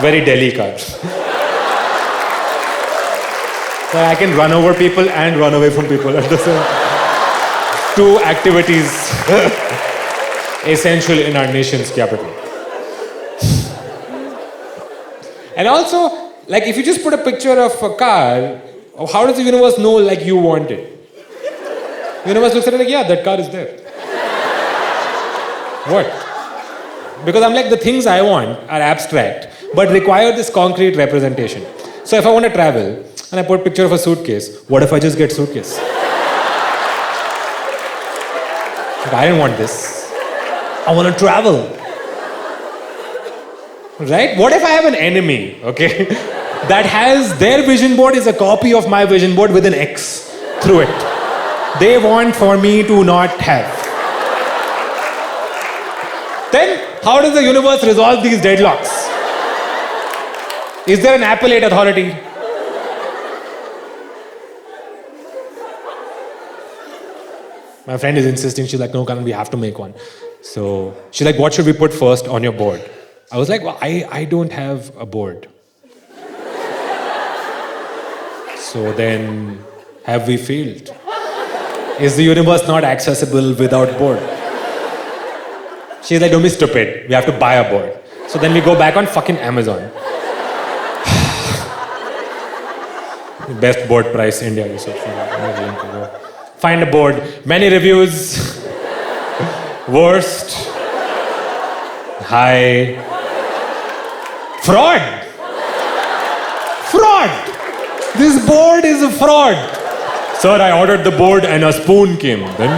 very Delhi car. So I can run over people and run away from people at the same time. 2 activities essential in our nation's capital. And also, like if you just put a picture of a car, how does the universe know like you want it? The universe looks at it like, yeah, that car is there. What? Because I'm like, the things I want are abstract, but require this concrete representation. So if I want to travel, and I put a picture of a suitcase, what if I just get suitcase? Like, I didn't want this. I want to travel. Right? What if I have an enemy, okay, that has their vision board is a copy of my vision board with an X through it. They want for me to not have. Then, how does the universe resolve these deadlocks? Is there an appellate authority? My friend is insisting, she's like, no, Kanan, we have to make one. So, she's like, what should we put first on your board? I was like, well, I don't have a board. So then, have we failed? Is the universe not accessible without board? She's like, don't be stupid. We have to buy a board. So then we go back on fucking Amazon. Best board price, India research. Find a board. Many reviews. Worst. High. Fraud. Fraud. This board is a fraud. Sir, I ordered the board and a spoon came. Then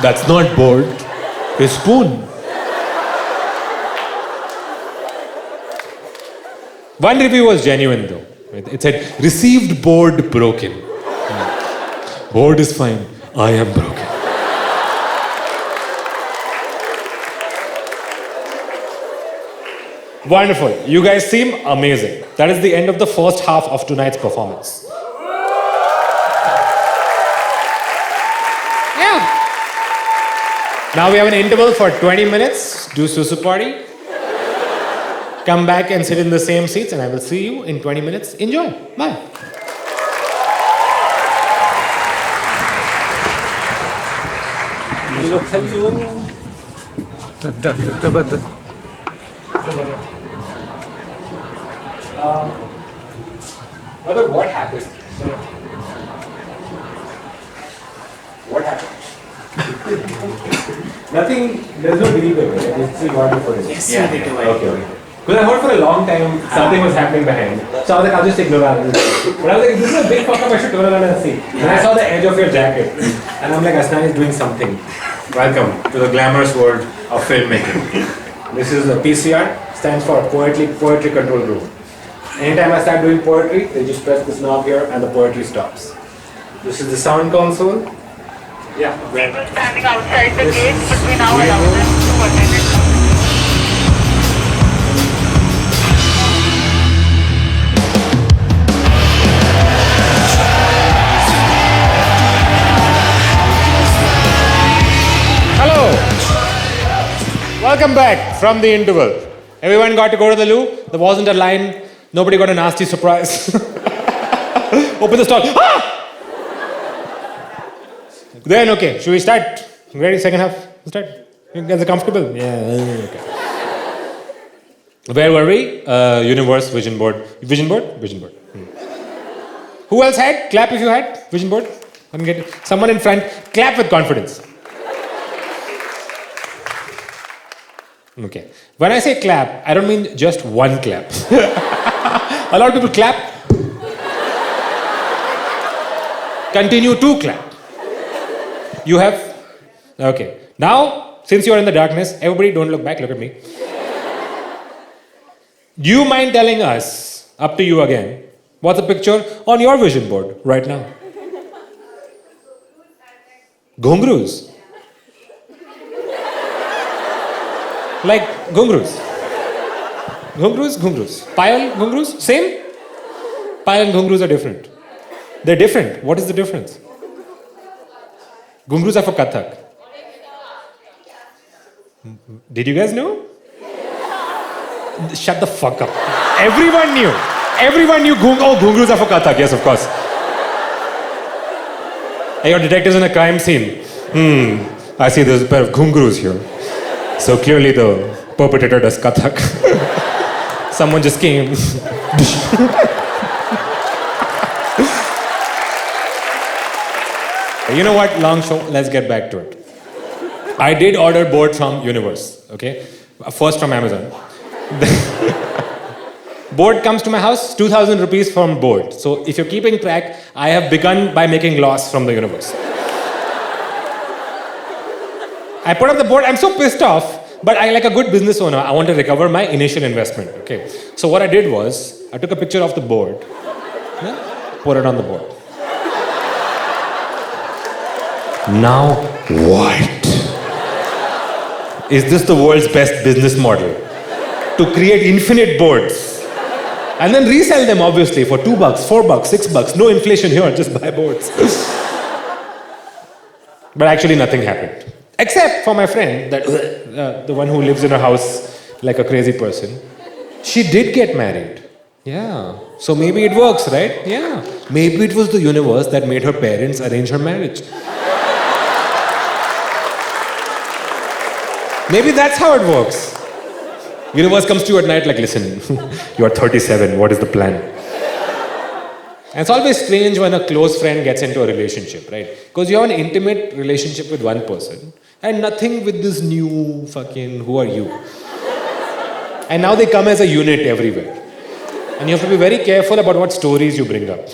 that's not board. It's spoon. One review was genuine though. It said, received board broken. Board is fine. I am broken. Wonderful. You guys seem amazing. That is the end of the first half of tonight's performance. Yeah. Now we have an interval for 20 minutes. Do susu party. Come back and sit in the same seats and I will see you in 20 minutes. Enjoy. Bye. What happened? What happened? Nothing, there's no delivery, right? It's still wonderful. Yes, yeah, they do. Okay. Because I heard for a long time something was happening behind. So I was like, I'll just ignore that. But I was like, this is a big fuck up, I should turn around and see. And I saw the edge of your jacket. And I'm like, Asnan is doing something. Welcome to the glamorous world of filmmaking. This is the PCR, stands for Poetry Control Room. Anytime I start doing poetry, they just press this knob here and the poetry stops. This is the sound console. Yeah. People standing outside the gate, but we now allow them to attend it. Hello. Welcome back from the interval. Everyone got to go to the loo. There wasn't a line. Nobody got a nasty surprise. Open the stall. Ah! Then, okay, should we start? Ready? Second half? Start? You guys are comfortable? Yeah, okay. Where were we? Universe, vision board. Vision board? Vision board. Who else had? Clap if you had. Vision board. I can get it. Someone in front. Clap with confidence. Okay. When I say clap, I don't mean just one clap. A lot of people clap. Continue to clap. You have? Okay. Now, since you are in the darkness, everybody don't look back, look at me. Do you mind telling us, up to you again, what's the picture on your vision board right now? Ghungroos. Like ghungroos. Ghungroos. Payal, ghungroos, same? Payal and ghungroos are different. They're different. What is the difference? Ghungroos are for Kathak. Did you guys know? Shut the fuck up. Everyone knew. Everyone knew ghungroos are for Kathak. Yes, of course. Hey, your detectives in a crime scene. I see there's a pair of ghungroos here. So clearly the perpetrator does Kathak. Someone just came. You know what? Long show. Let's get back to it. I did order board from Universe. Okay, first from Amazon. Board comes to my house. 2,000 rupees from board. So if you're keeping track, I have begun by making loss from the Universe. I put up the board. I'm so pissed off. But I, like a good business owner, I want to recover my initial investment. Okay. So what I did was, I took a picture of the board, put it on the board. Now what? Is this the world's best business model? To create infinite boards and then resell them obviously for $2, $4, $6. No inflation here, just buy boards. But actually nothing happened. Except for my friend, that the one who lives in a house like a crazy person. She did get married Yeah. So maybe it works, right? Yeah. Maybe it was the universe that made her parents arrange her marriage. Maybe that's how it works. Universe comes to you at night like, listen, you are 37, what is the plan? And it's always strange when a close friend gets into a relationship, right? Because you have an intimate relationship with one person and nothing with this new fucking, who are you? And now they come as a unit everywhere. And you have to be very careful about what stories you bring up.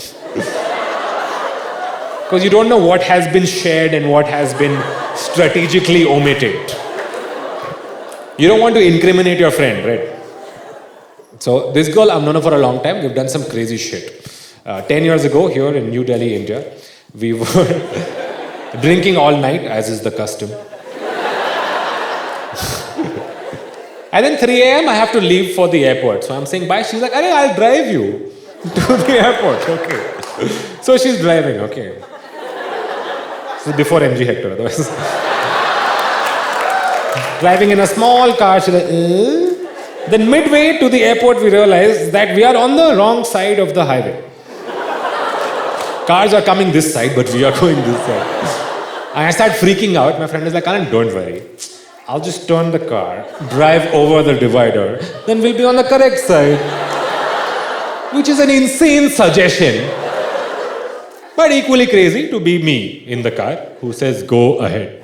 Because you don't know what has been shared and what has been strategically omitted. You don't want to incriminate your friend, right? So this girl, I've known her for a long time. We've done some crazy shit. 10 years ago, here in New Delhi, India, we were drinking all night, as is the custom. And then 3 a.m., I have to leave for the airport. So I'm saying bye. She's like, "Arey, I'll drive you to the airport." Okay. So she's driving, okay. This is before MG Hector, otherwise. Driving in a small car, she's like, Then midway to the airport, we realized that we are on the wrong side of the highway. Cars are coming this side, but we are going this side. And I start freaking out. My friend is like, Kanan, don't worry. I'll just turn the car, drive over the divider, then we'll be on the correct side. Which is an insane suggestion. But equally crazy to be me in the car who says, go ahead.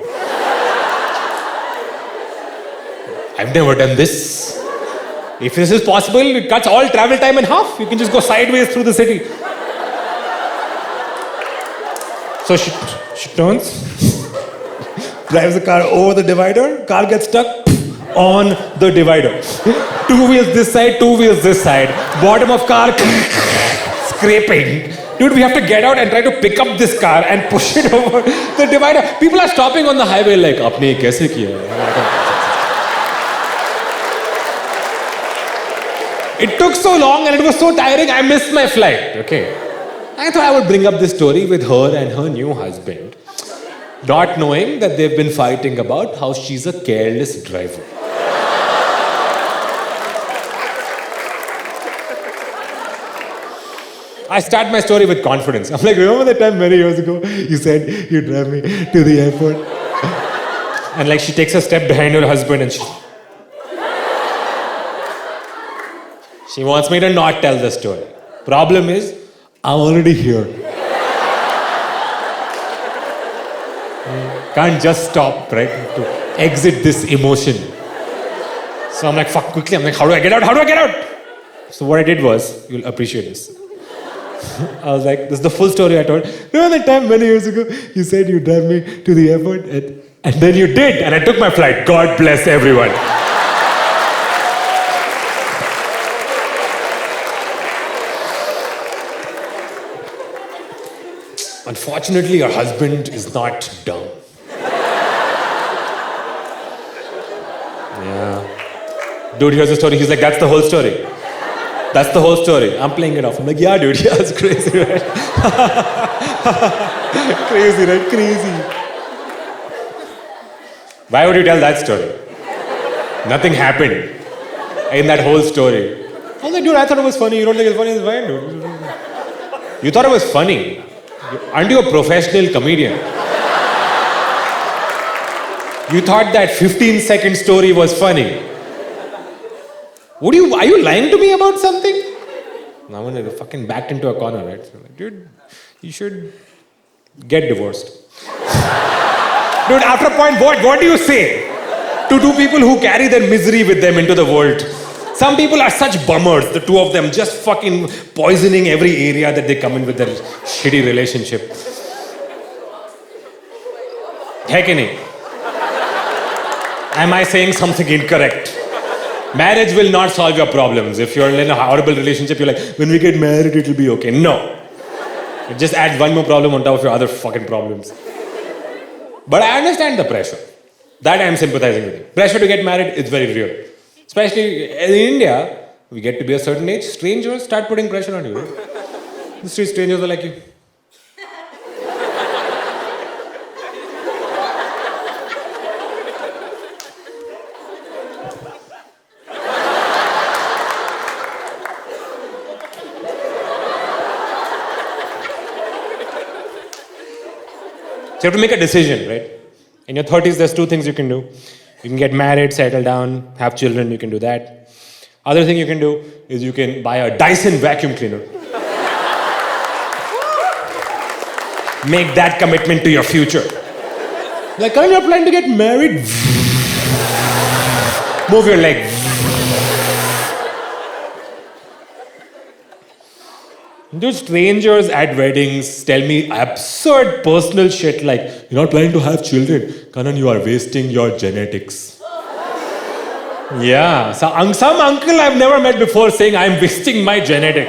I've never done this. If this is possible, it cuts all travel time in half. You can just go sideways through the city. So she turns, drives the car over the divider, car gets stuck on the divider. 2 wheels this side, 2 wheels this side. Bottom of car scraping. Dude, we have to get out and try to pick up this car and push it over the divider. People are stopping on the highway like, "Apne kaise kiya?" It took so long and it was so tiring, I missed my flight, okay? I thought I would bring up this story with her and her new husband, not knowing that they've been fighting about how she's a careless driver. I start my story with confidence. I'm like, remember that time many years ago, you said you'd drive me to the airport? And like she takes a step behind her husband and she wants me to not tell the story. Problem is, I'm already here. Can't just stop, right? To exit this emotion. So I'm like, fuck, quickly. I'm like, how do I get out? How do I get out? So what I did was, you'll appreciate this. I was like, this is the full story I told. Remember that time many years ago, you said you'd drive me to the airport? And then you did. And I took my flight. God bless everyone. Unfortunately, your husband is not dumb. Yeah. Dude, here's the story. He's like, that's the whole story. That's the whole story. I'm playing it off. I'm like, yeah, dude, yeah, it's crazy, right? Crazy, right? Crazy. Why would you tell that story? Nothing happened in that whole story. I was like, dude, I thought it was funny. You don't think it's funny? It's fine, dude. You thought it was funny. Aren't you a professional comedian? You thought that 15-second story was funny. Are you lying to me about something? Now I'm fucking backed into a corner, right? So like, dude, you should get divorced. Dude, after a point, what do you say to two people who carry their misery with them into the world? Some people are such bummers, the two of them, just fucking poisoning every area that they come in with their shitty relationship. Hai ki nahi? Am I saying something incorrect? Marriage will not solve your problems. If you're in a horrible relationship, you're like, when we get married, it'll be okay. No. It just adds one more problem on top of your other fucking problems. But I understand the pressure. That I'm sympathizing with you. Pressure to get married is very real. Especially in India, we get to be a certain age, strangers start putting pressure on you. Right? The street strangers are like you. So you have to make a decision, right? In your 30s, there's two things you can do. You can get married, settle down, have children, you can do that. Other thing you can do is you can buy a Dyson vacuum cleaner. Make that commitment to your future. Like, Karan, you're planning to get married? Move your leg. Do strangers at weddings tell me absurd personal shit like, you're not planning to have children. Kanan, you are wasting your genetics. Yeah, so some uncle I've never met before saying, I'm wasting my genetic.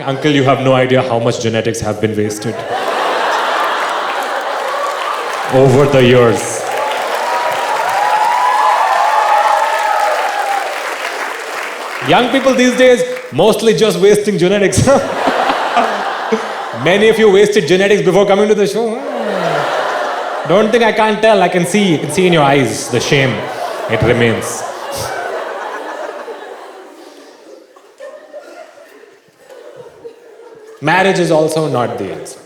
Uncle, you have no idea how much genetics have been wasted over the years. Young people these days, mostly just wasting genetics. Many of you wasted genetics before coming to the show. Don't think I can't tell. I can see. You can see in your eyes the shame. It remains. Marriage is also not the answer.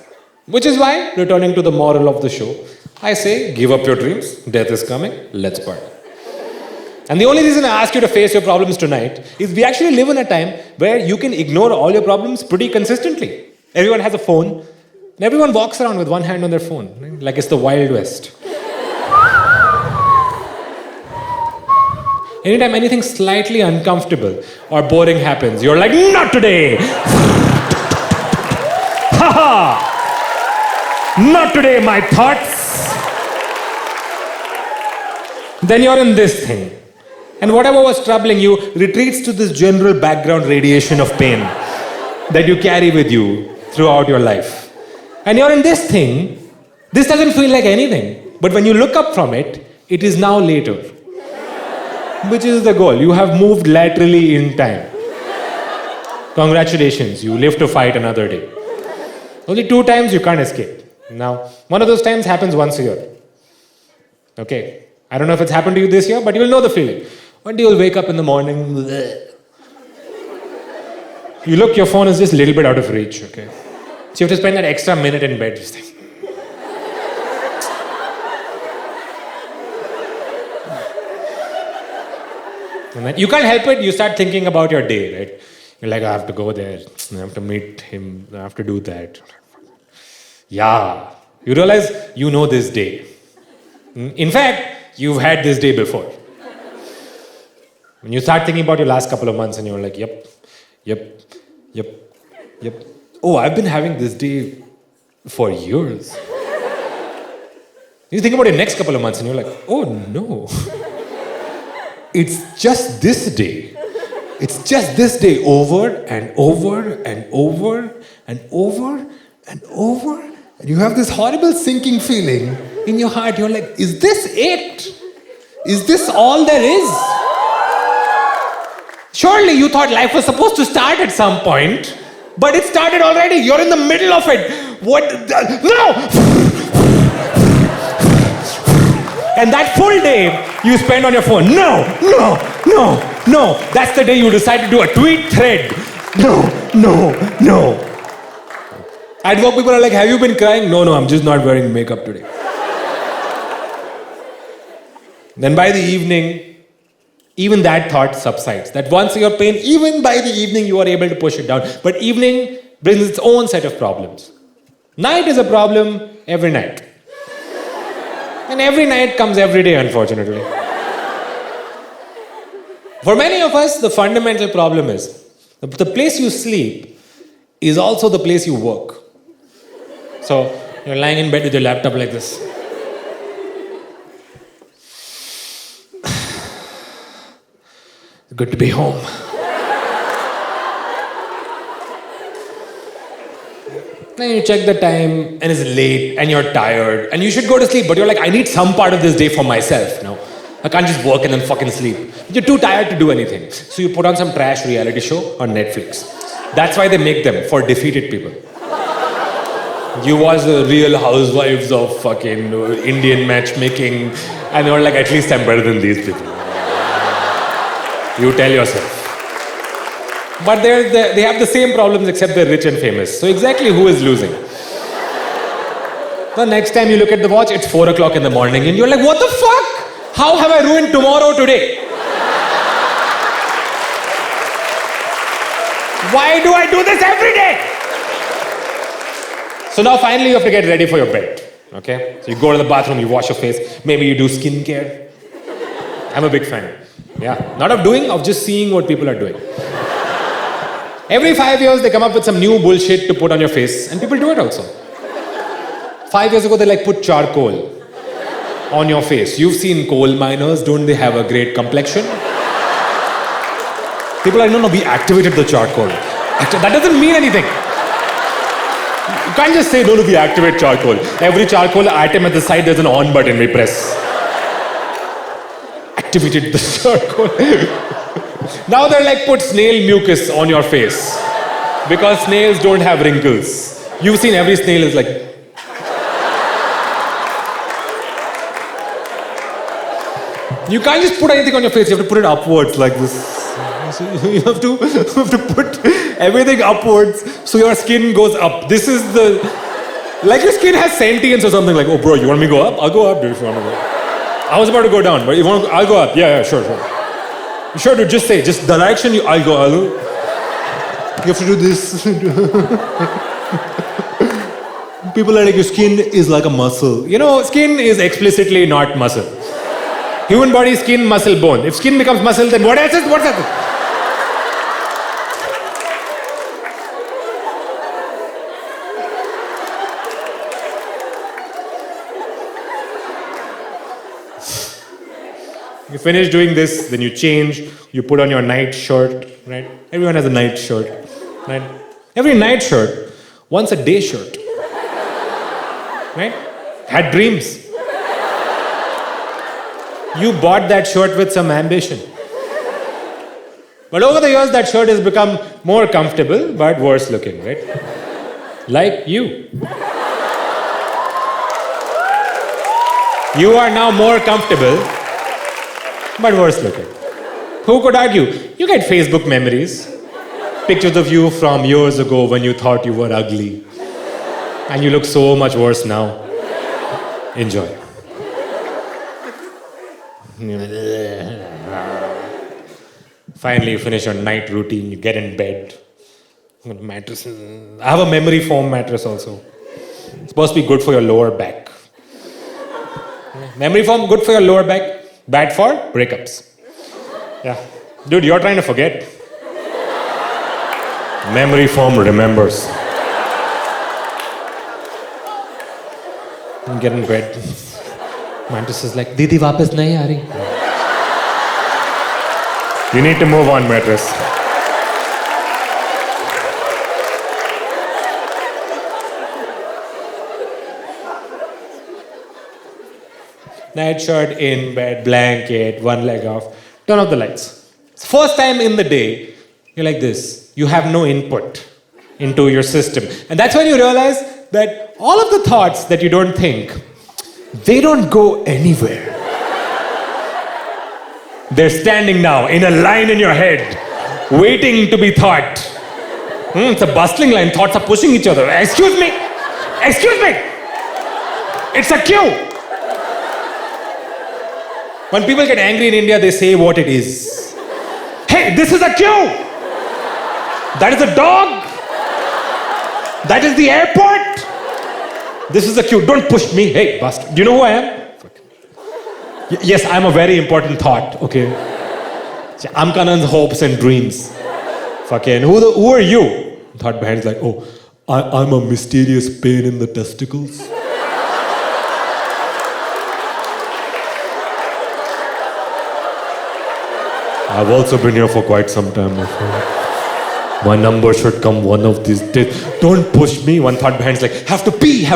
Which is why, returning to the moral of the show, I say, give up your dreams. Death is coming. Let's party. And the only reason I ask you to face your problems tonight is we actually live in a time where you can ignore all your problems pretty consistently. Everyone has a phone, and everyone walks around with one hand on their phone, right? Like it's the Wild West. Anytime anything slightly uncomfortable or boring happens, you're like, not today! Haha! Not today, my thoughts! Then you're in this thing. And whatever was troubling you retreats to this general background radiation of pain that you carry with you throughout your life. And you're in this thing, this doesn't feel like anything. But when you look up from it, it is now later. Which is the goal. You have moved laterally in time. Congratulations, you live to fight another day. Only 2 times you can't escape. Now, one of those times happens once a year. Okay, I don't know if it's happened to you this year, but you'll know the feeling. One day you'll wake up in the morning, you look, your phone is just a little bit out of reach, okay? So you have to spend that extra minute in bed just thinking. And then you can't help it, you start thinking about your day, right? You're like, I have to go there, I have to meet him, I have to do that. Yeah, you realize you know this day. In fact, you've had this day before. When you start thinking about your last couple of months and you're like, yep. Oh, I've been having this day for years. You think about your next couple of months and you're like, oh no. It's just this day. It's just this day over and over and over and over and over. And you have this horrible sinking feeling in your heart. You're like, is this it? Is this all there is? Surely you thought life was supposed to start at some point, but it started already. You're in the middle of it. What? No! And that full day you spend on your phone. No. That's the day you decide to do a tweet thread. No. At work, people are like, have you been crying? No, I'm just not wearing makeup today. Then by the evening, even that thought subsides. That once your pain, even by the evening, you are able to push it down. But evening brings its own set of problems. Night is a problem every night. And every night comes every day, unfortunately. For many of us, the fundamental problem is the place you sleep is also the place you work. So you're lying in bed with your laptop like this. Good to be home. Then you check the time and it's late and you're tired and you should go to sleep, but you're like, I need some part of this day for myself. No, I can't just work and then fucking sleep. You're too tired to do anything. So you put on some trash reality show on Netflix. That's why they make them, for defeated people. You watch the Real Housewives of fucking Indian matchmaking and you're like, at least I'm better than these people. You tell yourself. But they have the same problems except they're rich and famous. So exactly who is losing? The next time you look at the watch, it's 4 o'clock in the morning and you're like, what the fuck? How have I ruined tomorrow today? Why do I do this every day? So now finally you have to get ready for your bed. Okay? So you go to the bathroom, you wash your face, maybe you do skincare. I'm a big fan. Yeah. Not of doing, of just seeing what people are doing. Every 5 years they come up with some new bullshit to put on your face, and people do it also. 5 years ago they put charcoal on your face. You've seen coal miners, don't they have a great complexion? People are like, no, we activated the charcoal. That doesn't mean anything. You can't just say, no, we activate charcoal. Every charcoal atom at the side, there's an on button we press. Activated the charcoal. Now they're put snail mucus on your face. Because snails don't have wrinkles. You've seen every snail is like... You can't just put anything on your face, you have to put it upwards like this. So you have to put everything upwards so your skin goes up. This is the... Like your skin has sentience or something, like, oh bro, you want me to go up? I'll go up if you want to go. I was about to go down, but I'll go up. Yeah, sure. You sure to just say, just the direction I'll go. You have to do this. People are like, your skin is like a muscle. You know, skin is explicitly not muscle. Human body, skin, muscle, bone. If skin becomes muscle, then what else is? What's that? You finish doing this, then you change, you put on your night shirt, right? Everyone has a night shirt, right? Every night shirt wants a day shirt, right? Had dreams. You bought that shirt with some ambition. But over the years, that shirt has become more comfortable, but worse looking, right? Like you. You are now more comfortable, but worse looking. Who could argue? You get Facebook memories. Pictures of you from years ago when you thought you were ugly. And you look so much worse now. Enjoy. Finally, you finish your night routine, you get in bed. Mattress. I have a memory foam mattress also. It's supposed to be good for your lower back. Memory foam, good for your lower back, bad for breakups. Yeah. Dude, you're trying to forget. Memory foam remembers. You get in bed. Mattress is like, Didi, वापस नहीं आ रही. You need to move on, mattress. Night shirt in bed, blanket, one leg off. Turn off the lights. It's the first time in the day, you're like this. You have no input into your system. And that's when you realize that all of the thoughts that you don't think, they don't go anywhere. They're standing now in a line in your head, waiting to be thought. It's a bustling line. Thoughts are pushing each other. Excuse me. Excuse me. It's a queue. When people get angry in India, they say what it is. Hey, this is a queue. That is a dog. That is the airport. This is a queue. Don't push me. Hey, bastard. Do you know who I am? Yes, I'm a very important thought, okay? I'm Kanan's hopes and dreams. Fucking, who are you? Thought behind is like, oh, I'm a mysterious pain in the testicles. I've also been here for quite some time, my friend. My number should come one of these days. Don't push me. One thought behind is like, have to pee.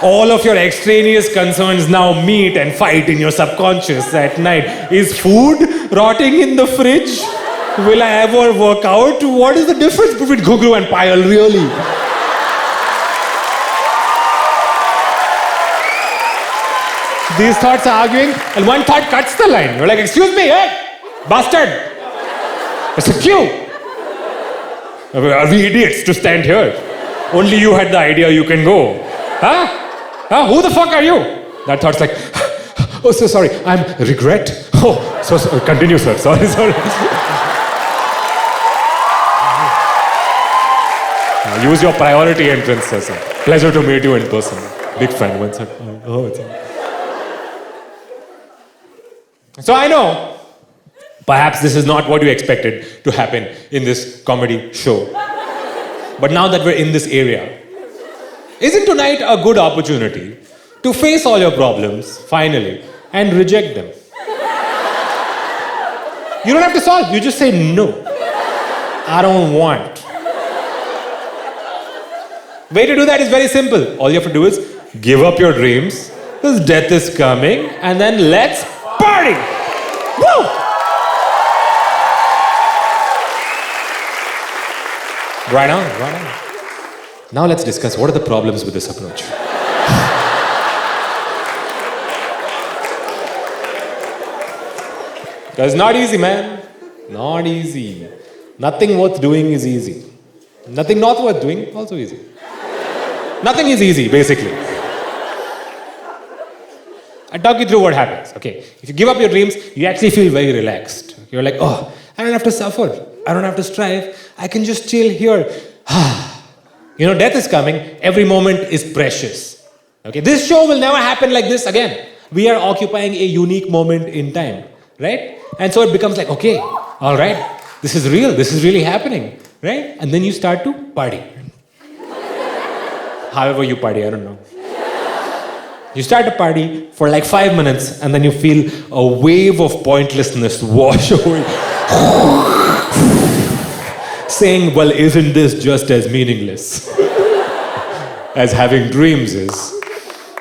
All of your extraneous concerns now meet and fight in your subconscious at night. Is food rotting in the fridge? Will I ever work out? What is the difference between Gugru and Payal, really? These thoughts are arguing, and one thought cuts the line. You're like, excuse me, hey, bastard. It's a queue. Are we idiots to stand here? Only you had the idea you can go. Huh? Huh? Who the fuck are you? That thought's like, oh, so sorry, I'm regret. Oh, so sorry. Continue, sir. Sorry. Use your priority entrance, sir. Pleasure to meet you in person. Big fan. One sec. Oh, it's on. So I know, perhaps this is not what you expected to happen in this comedy show. But now that we're in this area, isn't tonight a good opportunity to face all your problems, finally, and reject them? You don't have to solve, you just say no. I don't want. Way to do that is very simple. All you have to do is give up your dreams, because death is coming, and then let's party! Woo! Right on. Now let's discuss what are the problems with this approach. Because it's not easy, man. Not easy. Nothing worth doing is easy. Nothing not worth doing, also easy. Nothing is easy, basically. I'll talk you through what happens. Okay, if you give up your dreams, you actually feel very relaxed. You're like, oh, I don't have to suffer. I don't have to strive. I can just chill here. You know, death is coming. Every moment is precious. Okay, this show will never happen like this again. We are occupying a unique moment in time, right? And so it becomes like, okay, all right, this is real. This is really happening, right? And then you start to party. However you party, I don't know. You start a party for like 5 minutes and then you feel a wave of pointlessness wash away. Saying, well, isn't this just as meaningless as having dreams is?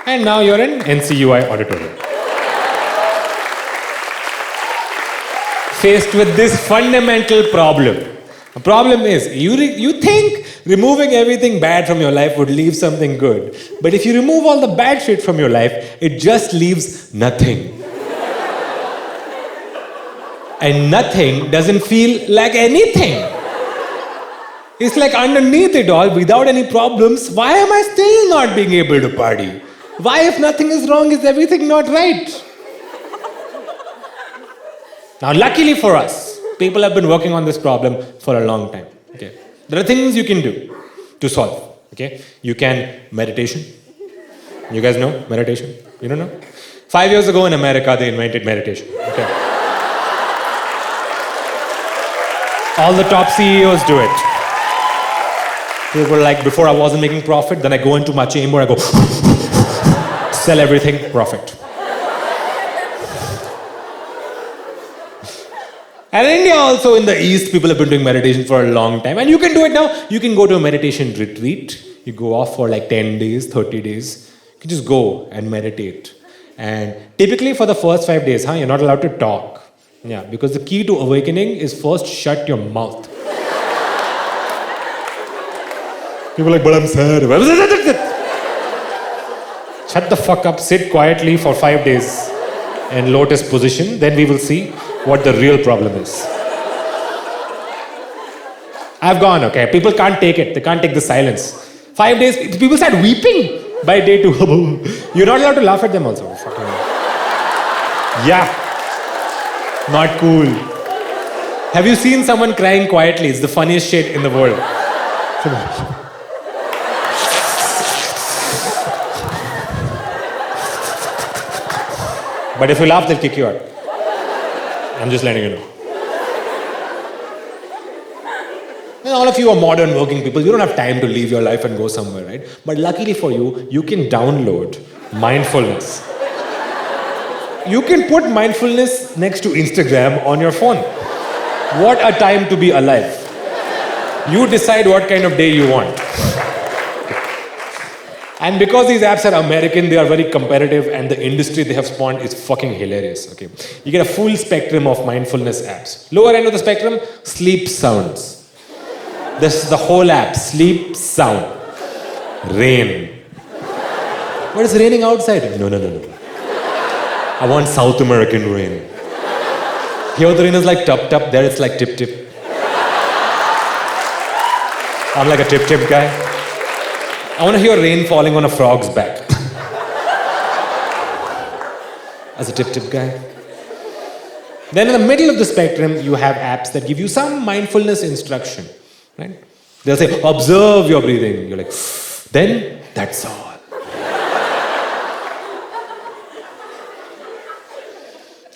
And now you're in NCUI auditorium. Faced with this fundamental problem. The problem is, you think removing everything bad from your life would leave something good. But if you remove all the bad shit from your life, it just leaves nothing. And nothing doesn't feel like anything. It's like underneath it all, without any problems, why am I still not being able to party? Why, if nothing is wrong, is everything not right? Now, luckily for us, people have been working on this problem for a long time. Okay, there are things you can do to solve. Okay, you can meditation. You guys know meditation? You don't know? 5 years ago in America, they invented meditation. Okay. All the top CEOs do it. People were like, before I wasn't making profit, then I go into my chamber, I go, sell everything, profit. And in India also, in the East, people have been doing meditation for a long time. And you can do it now. You can go to a meditation retreat. You go off for like 10 days, 30 days. You can just go and meditate. And typically for the first 5 days, you're not allowed to talk. Yeah, because the key to awakening is first shut your mouth. People are like, but I'm sad. Shut the fuck up, sit quietly for 5 days in lotus position. Then we will see what the real problem is. I've gone, okay? People can't take it. They can't take the silence. 5 days, people start weeping by day 2. You're not allowed to laugh at them also. Fucking yeah. Not cool. Have you seen someone crying quietly? It's the funniest shit in the world. But if you laugh, they'll kick you out. I'm just letting you know. And all of you are modern working people. You don't have time to leave your life and go somewhere, right? But luckily for you, you can download mindfulness. You can put mindfulness next to Instagram on your phone. What a time to be alive. You decide what kind of day you want. And because these apps are American, they are very competitive, and the industry they have spawned is fucking hilarious. Okay, you get a full spectrum of mindfulness apps. Lower end of the spectrum, sleep sounds. This is the whole app, sleep sound. Rain. But it's raining outside. No. I want South American rain. Here the rain is like tup tup, there it's like tip tip. I'm like a tip tip guy. I want to hear rain falling on a frog's back. As a tip guy. Then in the middle of the spectrum, you have apps that give you some mindfulness instruction. Right? They'll say, observe your breathing. You're like, then that's all.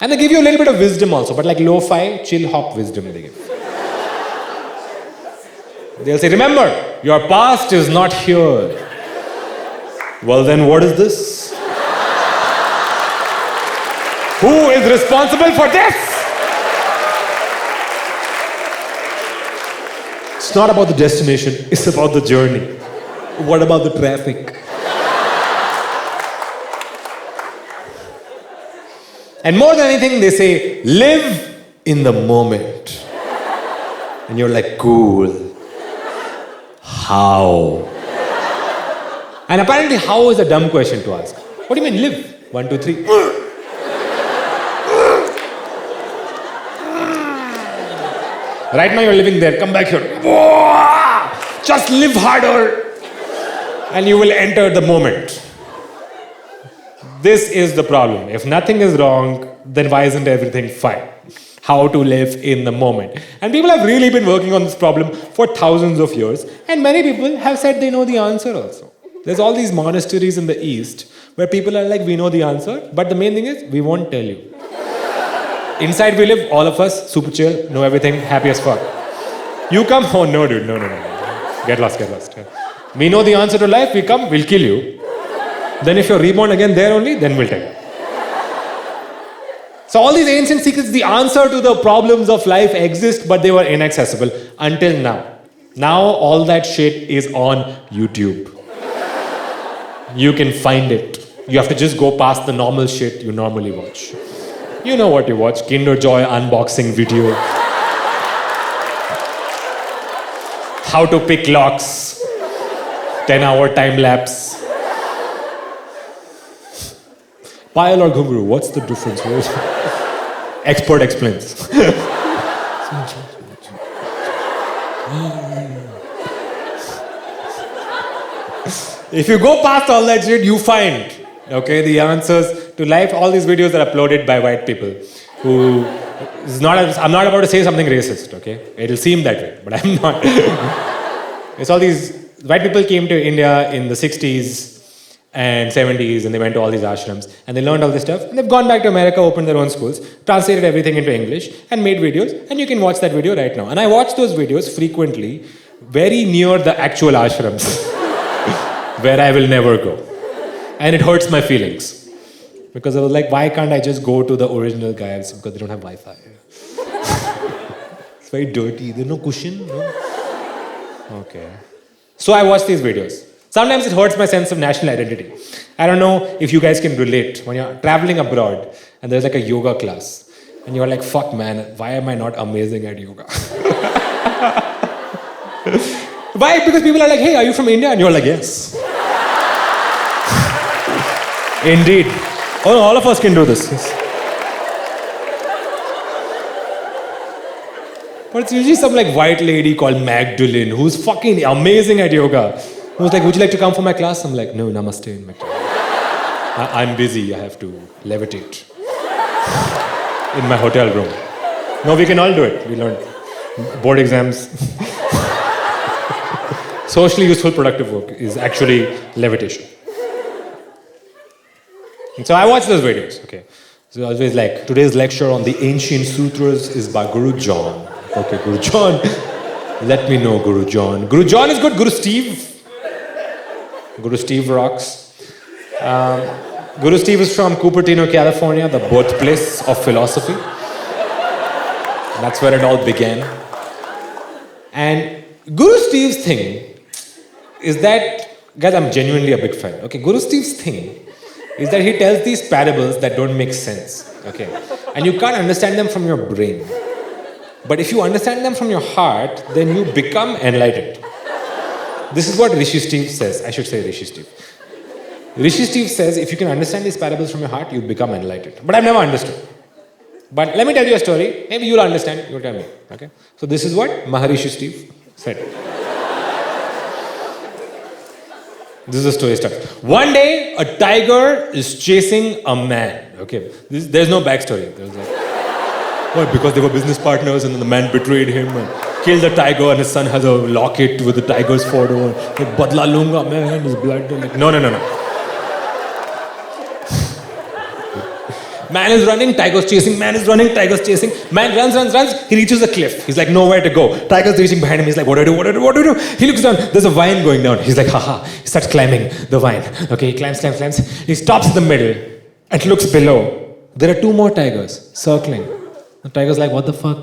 And they give you a little bit of wisdom also, but like lo-fi, chill hop wisdom they give. They'll say, remember, your past is not here. Well then, what is this? Who is responsible for this? It's not about the destination, it's about the journey. What about the traffic? And more than anything, they say, live in the moment. And you're like, cool. How? And apparently, how is a dumb question to ask. What do you mean, live? 1, 2, 3. Right now, you're living there. Come back here. Just live harder. And you will enter the moment. This is the problem. If nothing is wrong, then why isn't everything fine? How to live in the moment. And people have really been working on this problem for thousands of years. And many people have said they know the answer also. There's all these monasteries in the East where people are like, we know the answer. But the main thing is, we won't tell you. Inside we live, all of us, super chill, know everything, happy as fuck. You come, oh no dude, no. Get lost. We know the answer to life, we come, we'll kill you. Then if you're reborn again there only, then we'll tell you. So all these ancient secrets, the answer to the problems of life exist, but they were inaccessible until now. Now all that shit is on YouTube. You can find it. You have to just go past the normal shit you normally watch. You know what you watch, Kinder Joy unboxing video. How to pick locks. 10-hour time lapse. Pile or ghungru, what's the difference? Expert explains. If you go past all that shit, you find, okay, the answers to life. All these videos are uploaded by white people who I'm not about to say something racist, okay? It'll seem that way, but I'm not. It's all these white people came to India in the 60s and 70s, and they went to all these ashrams, and they learned all this stuff, and they've gone back to America, opened their own schools, translated everything into English, and made videos, and you can watch that video right now. And I watch those videos frequently, very near the actual ashrams, where I will never go. And it hurts my feelings. Because I was like, why can't I just go to the original guys? Because they don't have Wi-Fi. It's very dirty, there's no cushion, no? Okay. So I watch these videos. Sometimes it hurts my sense of national identity. I don't know if you guys can relate when you're traveling abroad and there's like a yoga class and you're like, fuck man, why am I not amazing at yoga? Why? Because people are like, hey, are you from India? And you're like, yes. Indeed. Oh, no, all of us can do this. Yes. But it's usually some like white lady called Magdalene who's fucking amazing at yoga. Who's like, would you like to come for my class? I'm like, no, namaste in my class. I'm busy, I have to levitate. In my hotel room. No, we can all do it. We learned board exams. Socially useful productive work is actually levitation. And so I watch those videos, okay. So always like, today's lecture on the ancient sutras is by Guru John. Okay, Guru John. Let me know, Guru John. Guru John is good, Guru Steve. Guru Steve rocks. Guru Steve is from Cupertino, California, the birthplace of philosophy. That's where it all began. And Guru Steve's thing is that, guys, I'm genuinely a big fan. Okay, Guru Steve's thing is that he tells these parables that don't make sense. Okay, and you can't understand them from your brain. But if you understand them from your heart, then you become enlightened. This is what Rishi Steve says. I should say Rishi Steve. Rishi Steve says, if you can understand these parables from your heart, you become enlightened. But I've never understood. But let me tell you a story. Maybe you'll understand. You'll tell me. Okay? So this is what Maharishi Steve said. This is the story starts. One day, a tiger is chasing a man. Okay, there's no backstory. There's like, well, because they were business partners and then the man betrayed him and killed the tiger and his son has a locket with the tiger's photo. And like, badla lunga, man, his blood. Like, no. Man is running, tiger's chasing, man is running, tiger's chasing. Man runs, he reaches a cliff. He's like, nowhere to go. Tiger's reaching behind him, he's like, what do I do? He looks down, there's a vine going down. He's like, haha. He starts climbing the vine. Okay, he climbs. He stops in the middle and looks below. There are two more tigers circling. The tiger's like, what the fuck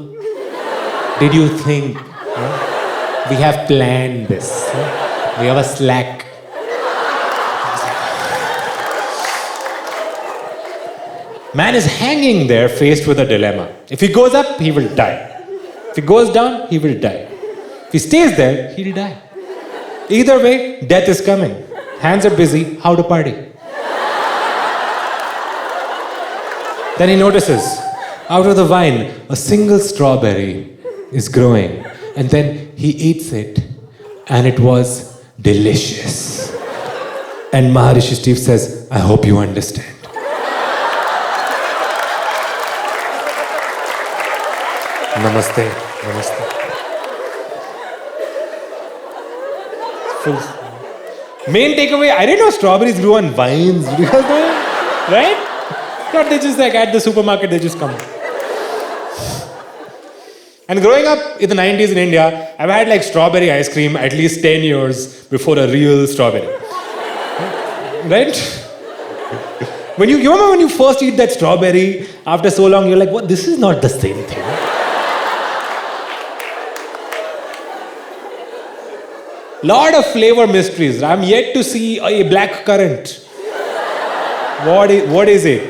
did you think? Huh? We have planned this. Huh? We have a slack. Man is hanging there faced with a dilemma. If he goes up, he will die. If he goes down, he will die. If he stays there, he'll die. Either way, death is coming. Hands are busy, how to party? Then he notices, out of the vine, a single strawberry is growing. And then he eats it, and it was delicious. And Maharishi Steve says, I hope you understand. Namaste. Main takeaway, I didn't know strawberries grew on vines. Do you guys know that? Right? Not they just like at the supermarket, they just come. And growing up in the 90s in India, I've had like strawberry ice cream at least 10 years before a real strawberry. Right? When you remember when you first eat that strawberry, after so long, you're like, what? This is not the same thing. Lot of flavor mysteries. I'm yet to see a black currant. What is it?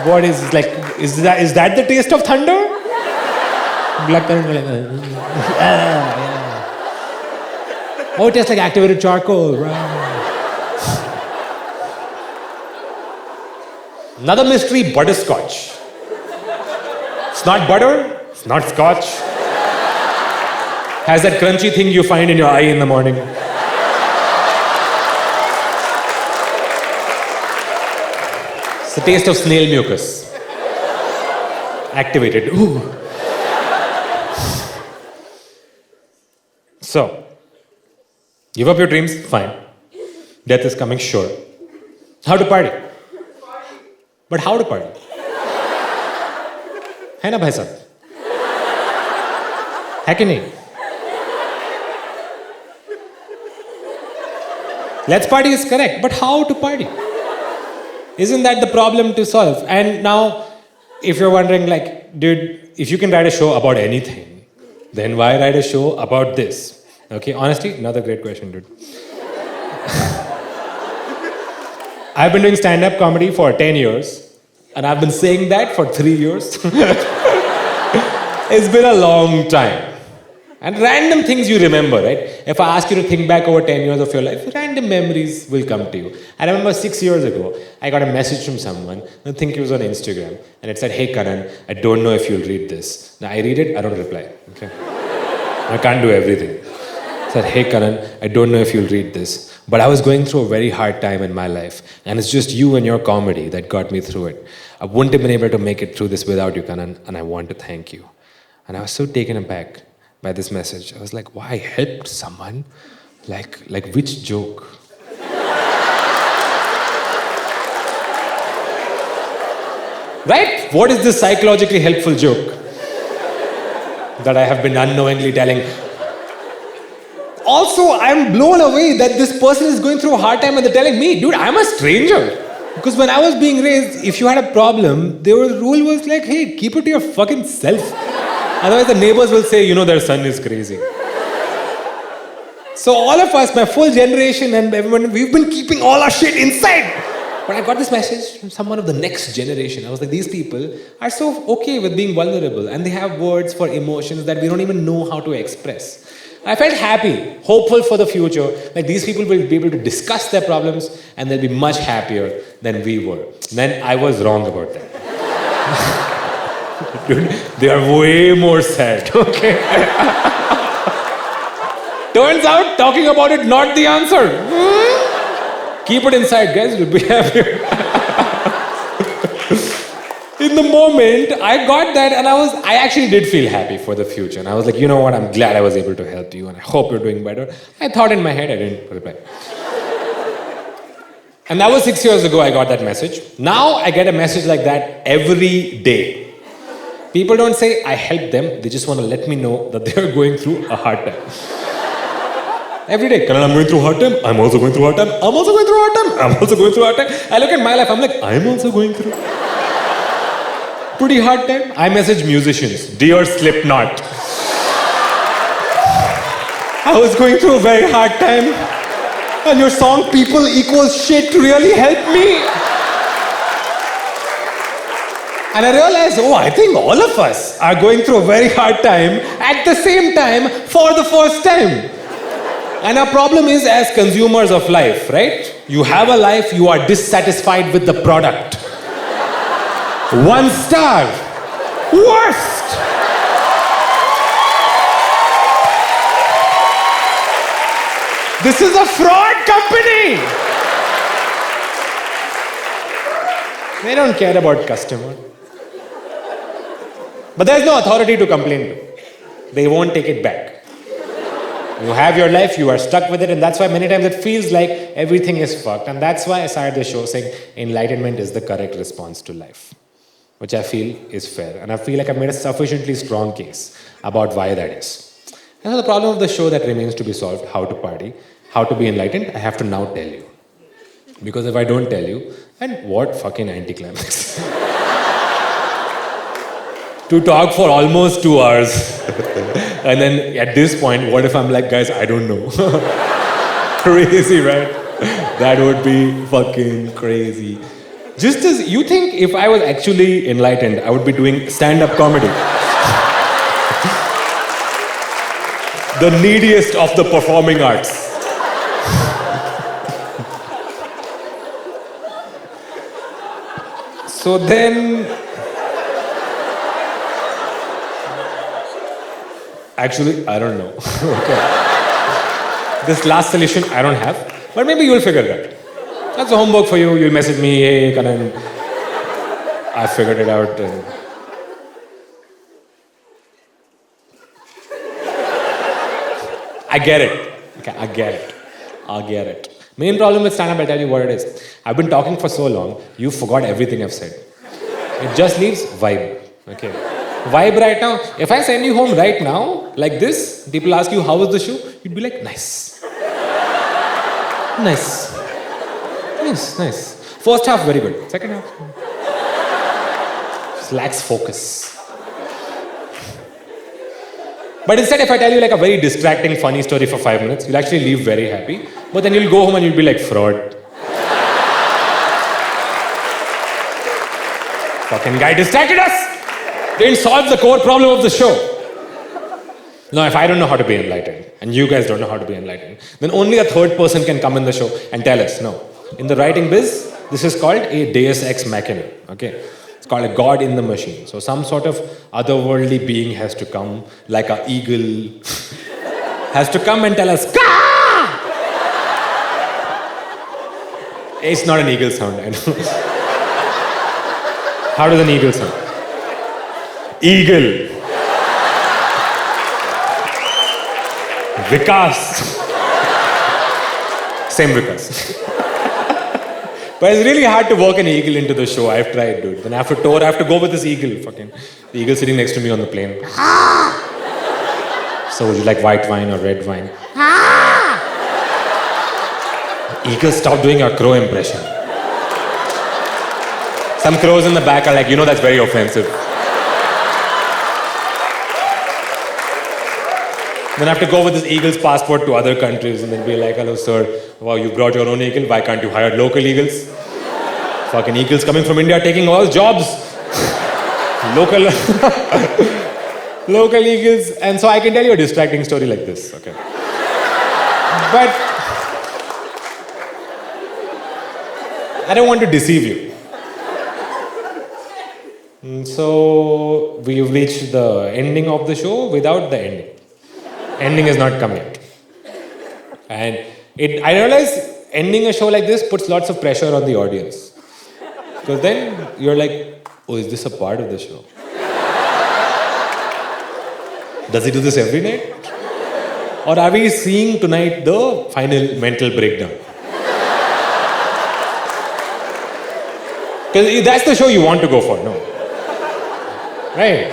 What is like? Is that the taste of thunder? Black currant. Oh, it tastes like activated charcoal. Right. Another mystery: butterscotch. It's not butter. It's not scotch. Has that crunchy thing you find in your eye in the morning. It's the taste of snail mucus. Activated. Ooh. So, give up your dreams? Fine. Death is coming? Sure. How to party? But how to party? है ना भाई साहब? है कि नहीं? Let's party is correct, but how to party? Isn't that the problem to solve? And now, if you're wondering, like, dude, if you can write a show about anything, then why write a show about this? Okay, honestly, another great question, dude. I've been doing stand-up comedy for 10 years, and I've been saying that for 3 years. It's been a long time. And random things you remember, right? If I ask you to think back over 10 years of your life, random memories will come to you. I remember 6 years ago, I got a message from someone, I think it was on Instagram, and it said, hey Kanan, I don't know if you'll read this. Now I read it, I don't reply. Okay? I can't do everything. It said, hey Kanan, I don't know if you'll read this, but I was going through a very hard time in my life, and it's just you and your comedy that got me through it. I wouldn't have been able to make it through this without you, Kanan, and I want to thank you. And I was so taken aback by this message. I was like, why, I helped someone? Like which joke? Right? What is this psychologically helpful joke that I have been unknowingly telling? Also, I'm blown away that this person is going through a hard time and they're telling me, dude, I'm a stranger. Because when I was being raised, if you had a problem, the rule was like, hey, keep it to your fucking self. Otherwise, the neighbors will say, you know, their son is crazy. So all of us, my full generation and everyone, we've been keeping all our shit inside. But I got this message from someone of the next generation. I was like, these people are so okay with being vulnerable and they have words for emotions that we don't even know how to express. I felt happy, hopeful for the future. Like these people will be able to discuss their problems and they'll be much happier than we were. And then I was wrong about that. Dude, they are way more sad, okay? Turns out, talking about it, not the answer. Keep it inside, guys. You'll be happy. In the moment, I got that and I actually did feel happy for the future. And I was like, you know what, I'm glad I was able to help you and I hope you're doing better. I thought in my head, I didn't reply. And that was 6 years ago I got that message. Now I get a message like that every day. People don't say I helped them, they just want to let me know that they're going through a hard time. Every day, Kanan, I'm going through a hard time, I'm also going through a hard time, I'm also going through a hard time, I'm also going through a hard time. I look at my life, I'm like, I'm also going through pretty hard time. I message musicians, dear Slipknot. I was going through a very hard time and your song People Equals Shit really helped me. And I realized, I think all of us are going through a very hard time at the same time for the first time. And our problem is as consumers of life, right? You have a life, you are dissatisfied with the product. 1 star. Worst. This is a fraud company. They don't care about customer. But there's no authority to complain to. They won't take it back. You have your life, you are stuck with it, and that's why many times it feels like everything is fucked. And that's why I started the show saying enlightenment is the correct response to life, which I feel is fair. And I feel like I've made a sufficiently strong case about why that is. And so the problem of the show that remains to be solved, how to party, how to be enlightened, I have to now tell you. Because if I don't tell you, then what fucking anticlimax. To talk for almost 2 hours. And then at this point, what if I'm like, guys, I don't know. Crazy, right? That would be fucking crazy. Just as you think if I was actually enlightened, I would be doing stand-up comedy. The neediest of the performing arts. So then... Actually, I don't know. Okay. This last solution I don't have, but maybe you'll figure it out. That's a homework for you. You'll message me, hey, Kanan, I figured it out. I get it. Okay, I get it. Main problem with stand-up, I'll tell you what it is. I've been talking for so long, you forgot everything I've said. It just leaves vibe. Okay. Vibe right now. If I send you home right now, like this, people ask you, how was the show? You'd be like, nice. Nice. First half, very good. Second half, just lacks focus. But instead, if I tell you like a very distracting, funny story for 5 minutes, you'll actually leave very happy. But then you'll go home and you'll be like, fraud. Fucking guy distracted us. Didn't solve the core problem of the show. Now, if I don't know how to be enlightened, and you guys don't know how to be enlightened, then only a third person can come in the show and tell us, no. In the writing biz, this is called a deus ex machina, okay? It's called a god in the machine. So some sort of otherworldly being has to come, like an eagle, has to come and tell us, Kah! It's not an eagle sound, I know. How does an eagle sound? Eagle. Vikas. Same Vikas. But it's really hard to work an eagle into the show. I've tried, dude. Then after tour, I have to go with this eagle. Fucking the eagle sitting next to me on the plane. So would you like white wine or red wine? Eagle, stop doing your crow impression. Some crows in the back are like, that's very offensive. Then I have to go with this eagle's passport to other countries and then be like, hello sir, wow, you brought your own eagle, why can't you hire local eagles? Fucking eagles coming from India taking all jobs. Local eagles. And so I can tell you a distracting story like this, okay? But I don't want to deceive you. So we've reached the ending of the show without the ending. Ending has not come yet. And I realize ending a show like this puts lots of pressure on the audience. Because then you're like, oh, is this a part of the show? Does he do this every night? Or are we seeing tonight the final mental breakdown? Because that's the show you want to go for, no? Right?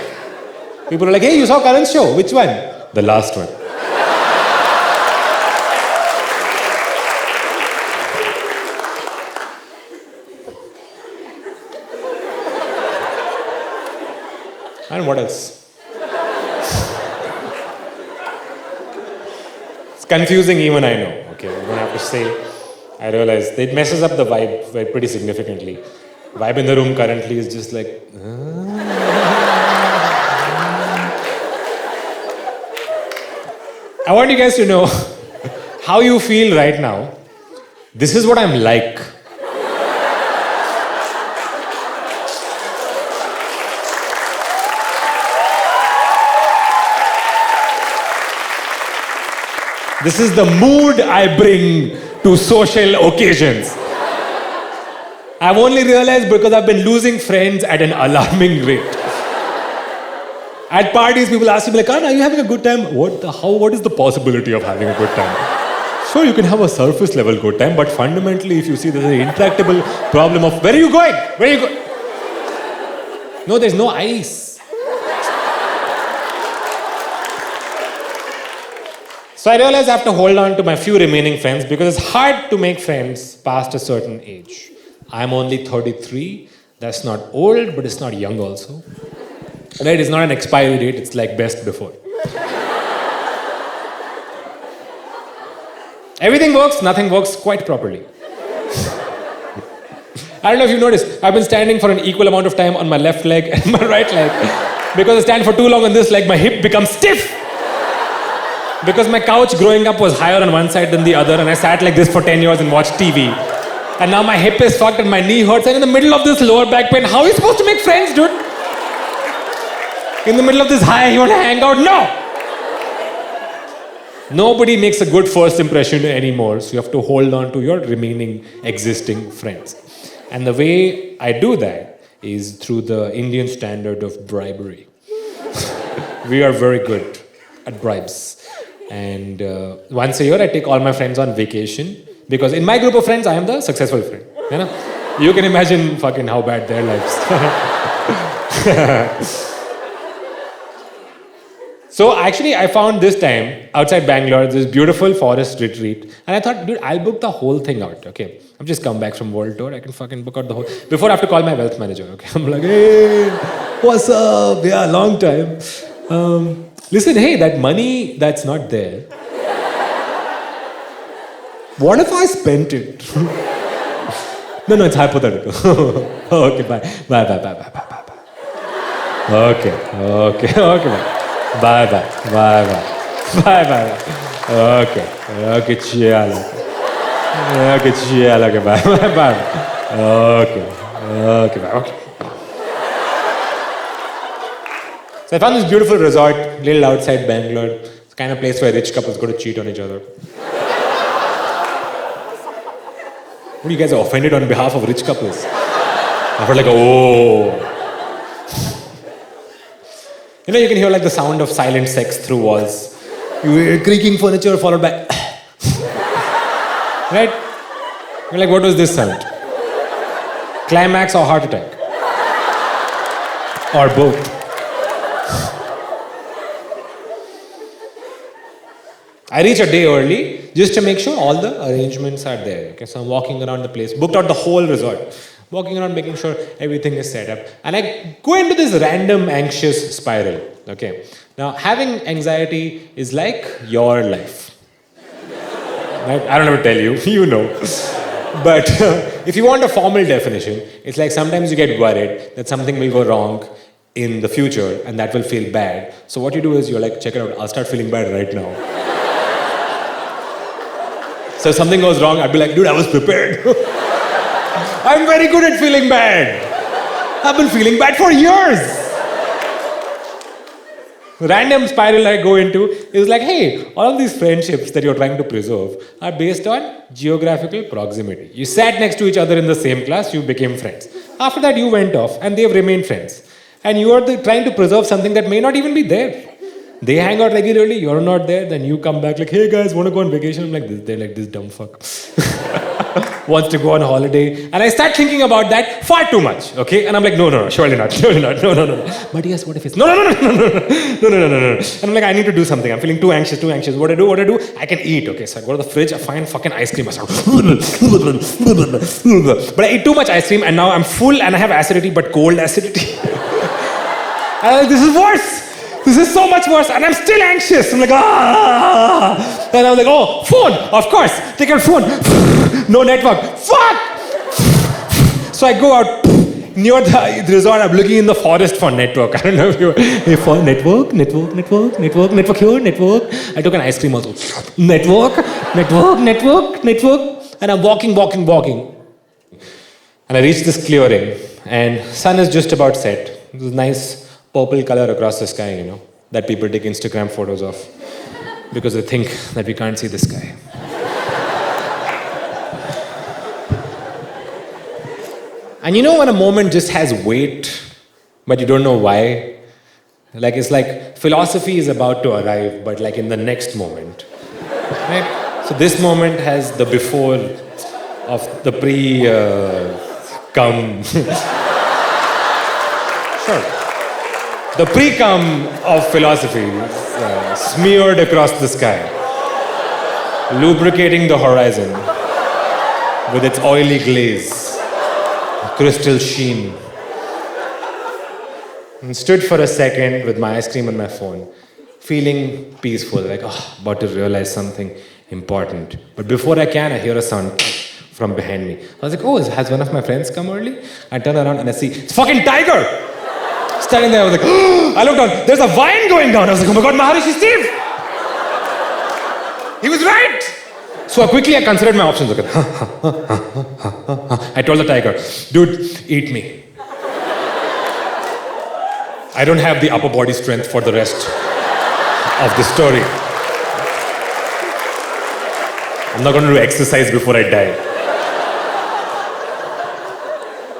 People are like, hey, you saw Karan's show. Which one? The last one. And what else? It's confusing even I know. Okay, I don't have to say. I realize it messes up the vibe pretty significantly. Vibe in the room currently is just like... I want you guys to know how you feel right now. This is what I'm like. This is the mood I bring to social occasions. I've only realized because I've been losing friends at an alarming rate. At parties, people ask me like, Karan, are you having a good time? What is the possibility of having a good time? Sure, you can have a surface level good time, but fundamentally, if you see there's an intractable problem of, where are you going? Where are you going? No, there's no ice. So I realized I have to hold on to my few remaining friends because it's hard to make friends past a certain age. I'm only 33. That's not old, but it's not young also. Right? It's not an expiry date. It's like best before. Everything works. Nothing works quite properly. I don't know if you noticed. I've been standing for an equal amount of time on my left leg and my right leg. Because I stand for too long on this leg, my hip becomes stiff. Because my couch growing up was higher on one side than the other, and I sat like this for 10 years and watched TV. And now my hip is fucked and my knee hurts, and in the middle of this lower back pain, how are you supposed to make friends, dude? In the middle of this high, you want to hang out? No! Nobody makes a good first impression anymore, so you have to hold on to your remaining existing friends. And the way I do that is through the Indian standard of bribery. We are very good at bribes. And once a year, I take all my friends on vacation. Because in my group of friends, I am the successful friend. You know? You can imagine fucking how bad their lives. So actually, I found this time, outside Bangalore, this beautiful forest retreat. And I thought, dude, I'll book the whole thing out, okay? I've just come back from world tour. I can fucking book out the whole... Before I have to call my wealth manager, okay? I'm like, hey, what's up? Yeah, long time. Listen, hey, that money that's not there, what if I spent it? No, it's hypothetical. Okay, bye. Okay, bye. Bye. Okay, chill. Okay, bye. Okay, bye. So I found this beautiful resort, little outside Bangalore. It's the kind of place where rich couples go to cheat on each other. What, you guys are offended on behalf of rich couples? I felt like, oh. You know, you can hear like the sound of silent sex through walls. You hear creaking furniture followed by... Right? You're like, what was this sound? Climax or heart attack? Or both? I reach a day early just to make sure all the arrangements are there. Okay, so I'm walking around the place, booked out the whole resort, walking around making sure everything is set up, and I go into this random anxious spiral. Okay, now having anxiety is like your life. Right? I don't have to tell you, you know. But if you want a formal definition, it's like sometimes you get worried that something will go wrong in the future and that will feel bad. So what you do is you're like, check it out, I'll start feeling bad right now. So if something goes wrong, I'd be like, dude, I was prepared. I'm very good at feeling bad. I've been feeling bad for years. random spiral I go into is like, hey, all of these friendships that you're trying to preserve are based on geographical proximity. You sat next to each other in the same class, you became friends. After that, you went off and they've remained friends. And you are trying to preserve something that may not even be there. They hang out regularly, you're not there, then you come back like, hey guys, want to go on vacation? I'm like, they're like, this dumb fuck wants to go on holiday. And I start thinking about that far too much, okay? And I'm like, no, surely not, no. But yes, what if it's, no. And I'm like, I need to do something. I'm feeling too anxious. What do I do? I can eat, okay? So I go to the fridge, I find fucking ice cream. I start, but I eat too much ice cream and now I'm full and I have acidity, but cold acidity. And I'm like, this is worse. This is so much worse, and I'm still anxious. I'm like, ah! And I'm like, oh, phone, of course. Take your phone. No network. Fuck! So I go out near the resort. I'm looking in the forest for network. I don't know if you for network here, network. I took an ice cream also. Network. And I'm walking. And I reach this clearing, and sun is just about set. This nice purple color across the sky, you know, that people take Instagram photos of because they think that we can't see the sky. And you know when a moment just has weight, but you don't know why? Like, it's like philosophy is about to arrive, but like in the next moment. Right? So this moment has the before of the pre-cum. Sure. The pre-cum of philosophy is smeared across the sky, lubricating the horizon with its oily glaze, crystal sheen. And stood for a second with my ice cream and my phone, feeling peaceful, like, oh, about to realize something important. But before I hear a sound from behind me. I was like, oh, has one of my friends come early? I turn around and I see, it's fucking Tiger! Standing there, I was like, oh, I looked down, there's a vine going down. I was like, oh my God, Maharishi Steve! He was right! So quickly I considered my options. Okay. I told the tiger, dude, eat me. I don't have the upper body strength for the rest of the story. I'm not going to do exercise before I die.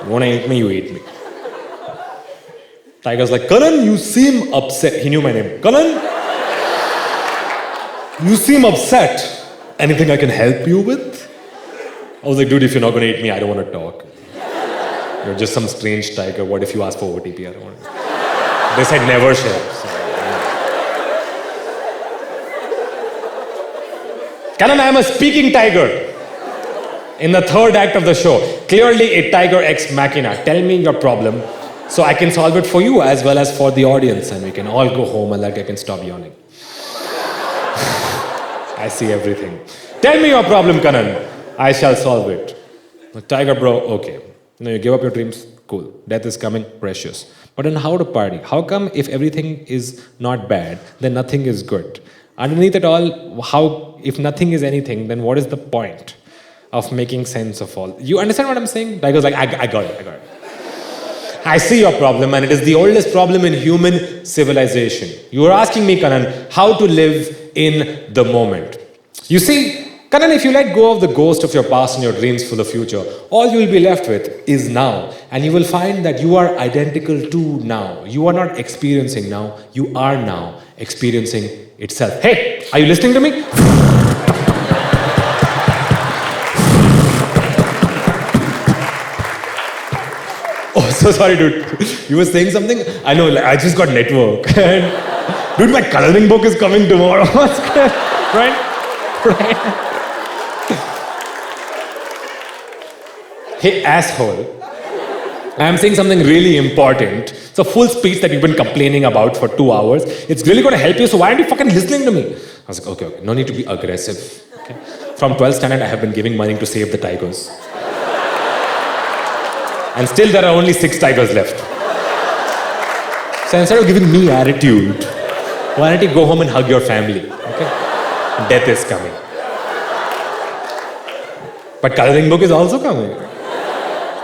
You want to eat me, you eat me. Tiger's like, Kanan, you seem upset. He knew my name. Kanan, you seem upset. Anything I can help you with? I was like, dude, if you're not going to eat me, I don't want to talk. You're just some strange tiger. What if you ask for OTP? I don't want to. They said never share. So, Kanan, I am a speaking tiger. In the third act of the show, clearly a tiger ex machina. Tell me your problem so I can solve it for you as well as for the audience, and we can all go home and that guy can stop yawning. I see everything. Tell me your problem, Kanan. I shall solve it. Tiger bro, okay. You give up your dreams, cool. Death is coming, precious. But then how to party? How come if everything is not bad, then nothing is good? Underneath it all, if nothing is anything, then what is the point of making sense of all? You understand what I'm saying? Tiger's like, I got it. I see your problem, and it is the oldest problem in human civilization. You are asking me, Kanan, how to live in the moment. You see, Kanan, if you let go of the ghost of your past and your dreams for the future, all you will be left with is now. And you will find that you are identical to now. You are not experiencing now, you are now experiencing itself. Hey, are you listening to me? Oh, so sorry, dude. You were saying something? I know, I just got network. Dude, my coloring book is coming tomorrow. Right? Hey, asshole. I am saying something really important. It's a full speech that you've been complaining about for 2 hours. It's really going to help you, so why aren't you fucking listening to me? I was like, okay. No need to be aggressive. Okay? From 12th standard, I have been giving money to save the tigers. And still there are only 6 tigers left. So instead of giving me attitude, why don't you go home and hug your family? Okay? Death is coming. But coloring book is also coming.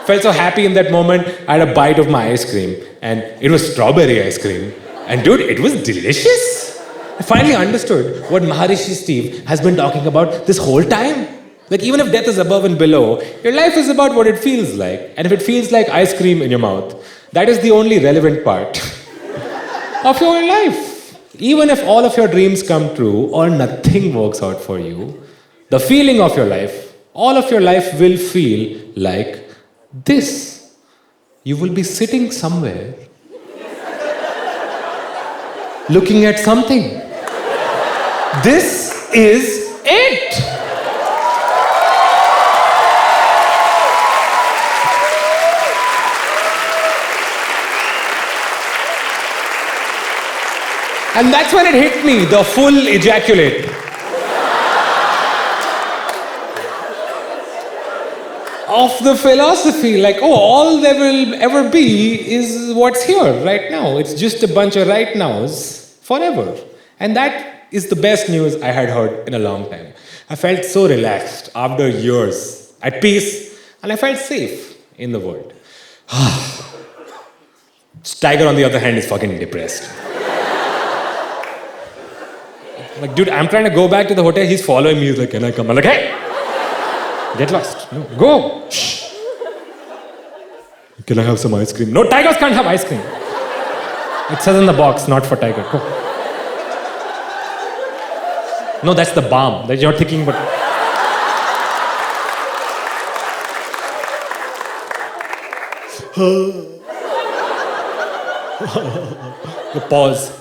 Felt so happy in that moment. I had a bite of my ice cream, and it was strawberry ice cream. And dude, it was delicious. I finally understood what Maharishi Steve has been talking about this whole time. Like, even if death is above and below, your life is about what it feels like. And if it feels like ice cream in your mouth, that is the only relevant part of your life. Even if all of your dreams come true or nothing works out for you, the feeling of your life, all of your life will feel like this. You will be sitting somewhere, looking at something. This is it. And that's when it hit me, the full ejaculate. Of the philosophy, like, oh, all there will ever be is what's here right now. It's just a bunch of right nows forever. And that is the best news I had heard in a long time. I felt so relaxed after years, at peace, and I felt safe in the world. Tiger, on the other hand, is fucking depressed. Like, dude, I'm trying to go back to the hotel. He's following me. He's like, can I come? I'm like, hey, get lost. No, go. Shh. Can I have some ice cream? No, tigers can't have ice cream. It says in the box, not for tiger. Go. No, that's the balm that you're thinking, but. The pause.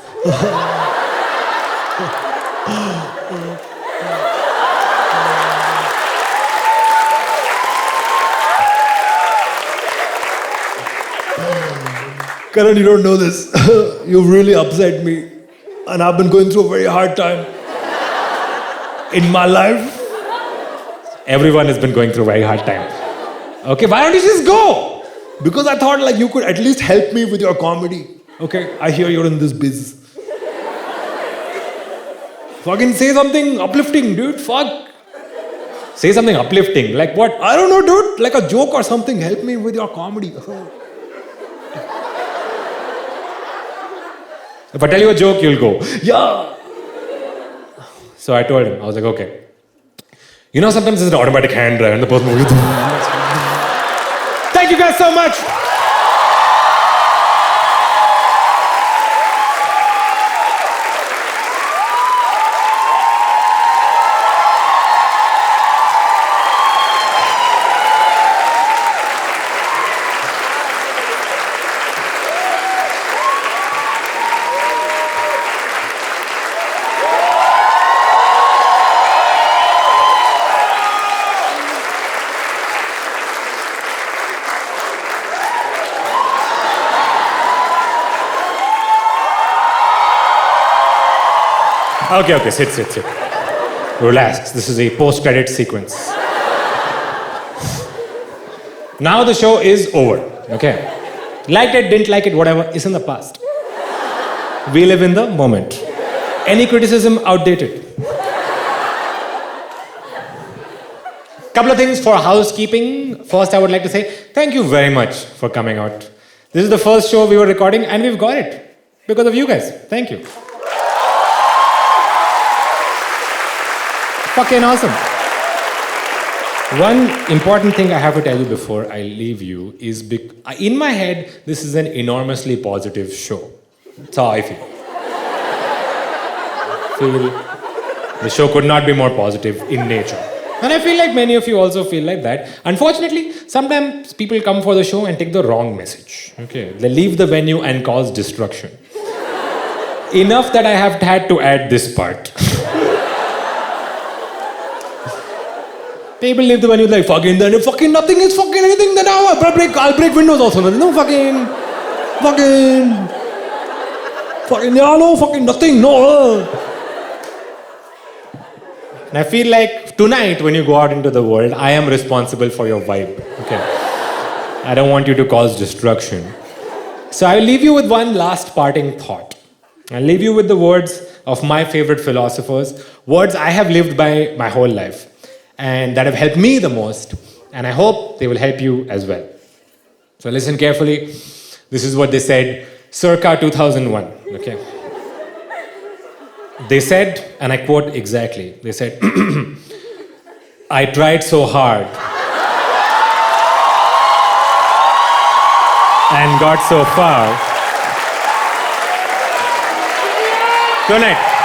Karan, you don't know this. You've really upset me. And I've been going through a very hard time in my life. Everyone has been going through a very hard time. Okay, why don't you just go? Because I thought like you could at least help me with your comedy. Okay, I hear you're in this biz. Fucking say something uplifting, dude. Fuck. Say something uplifting. Like what? I don't know, dude. Like a joke or something. Help me with your comedy. If I tell you a joke, you'll go. Yeah. So I told him, I was like, okay. You know, sometimes it's an automatic hand drive and the person will. Thank you guys so much. Okay, sit. Relax. This is a post-credit sequence. Now the show is over, okay? Liked it, didn't like it, whatever, is in the past. We live in the moment. Any criticism, outdated. Couple of things for housekeeping. First, I would like to say thank you very much for coming out. This is the first show we were recording and we've got it because of you guys. Thank you. Fucking awesome. One important thing I have to tell you before I leave you is in my head, this is an enormously positive show. That's how I feel. The show could not be more positive in nature. And I feel like many of you also feel like that. Unfortunately, sometimes people come for the show and take the wrong message. Okay, they leave the venue and cause destruction. Enough that I have had to add this part. People leave the venue like, fucking nothing is fucking anything, then I'll break windows also. No fucking, yeah, no, fucking nothing, no. And I feel like tonight when you go out into the world, I am responsible for your vibe, okay? I don't want you to cause destruction. So I'll leave you with one last parting thought. I'll leave you with the words of my favorite philosophers, words I have lived by my whole life, and that have helped me the most, and I hope they will help you as well. So listen carefully. This is what they said circa 2001. Okay. They said, and I quote exactly, they said, I tried so hard and got so far. Good night.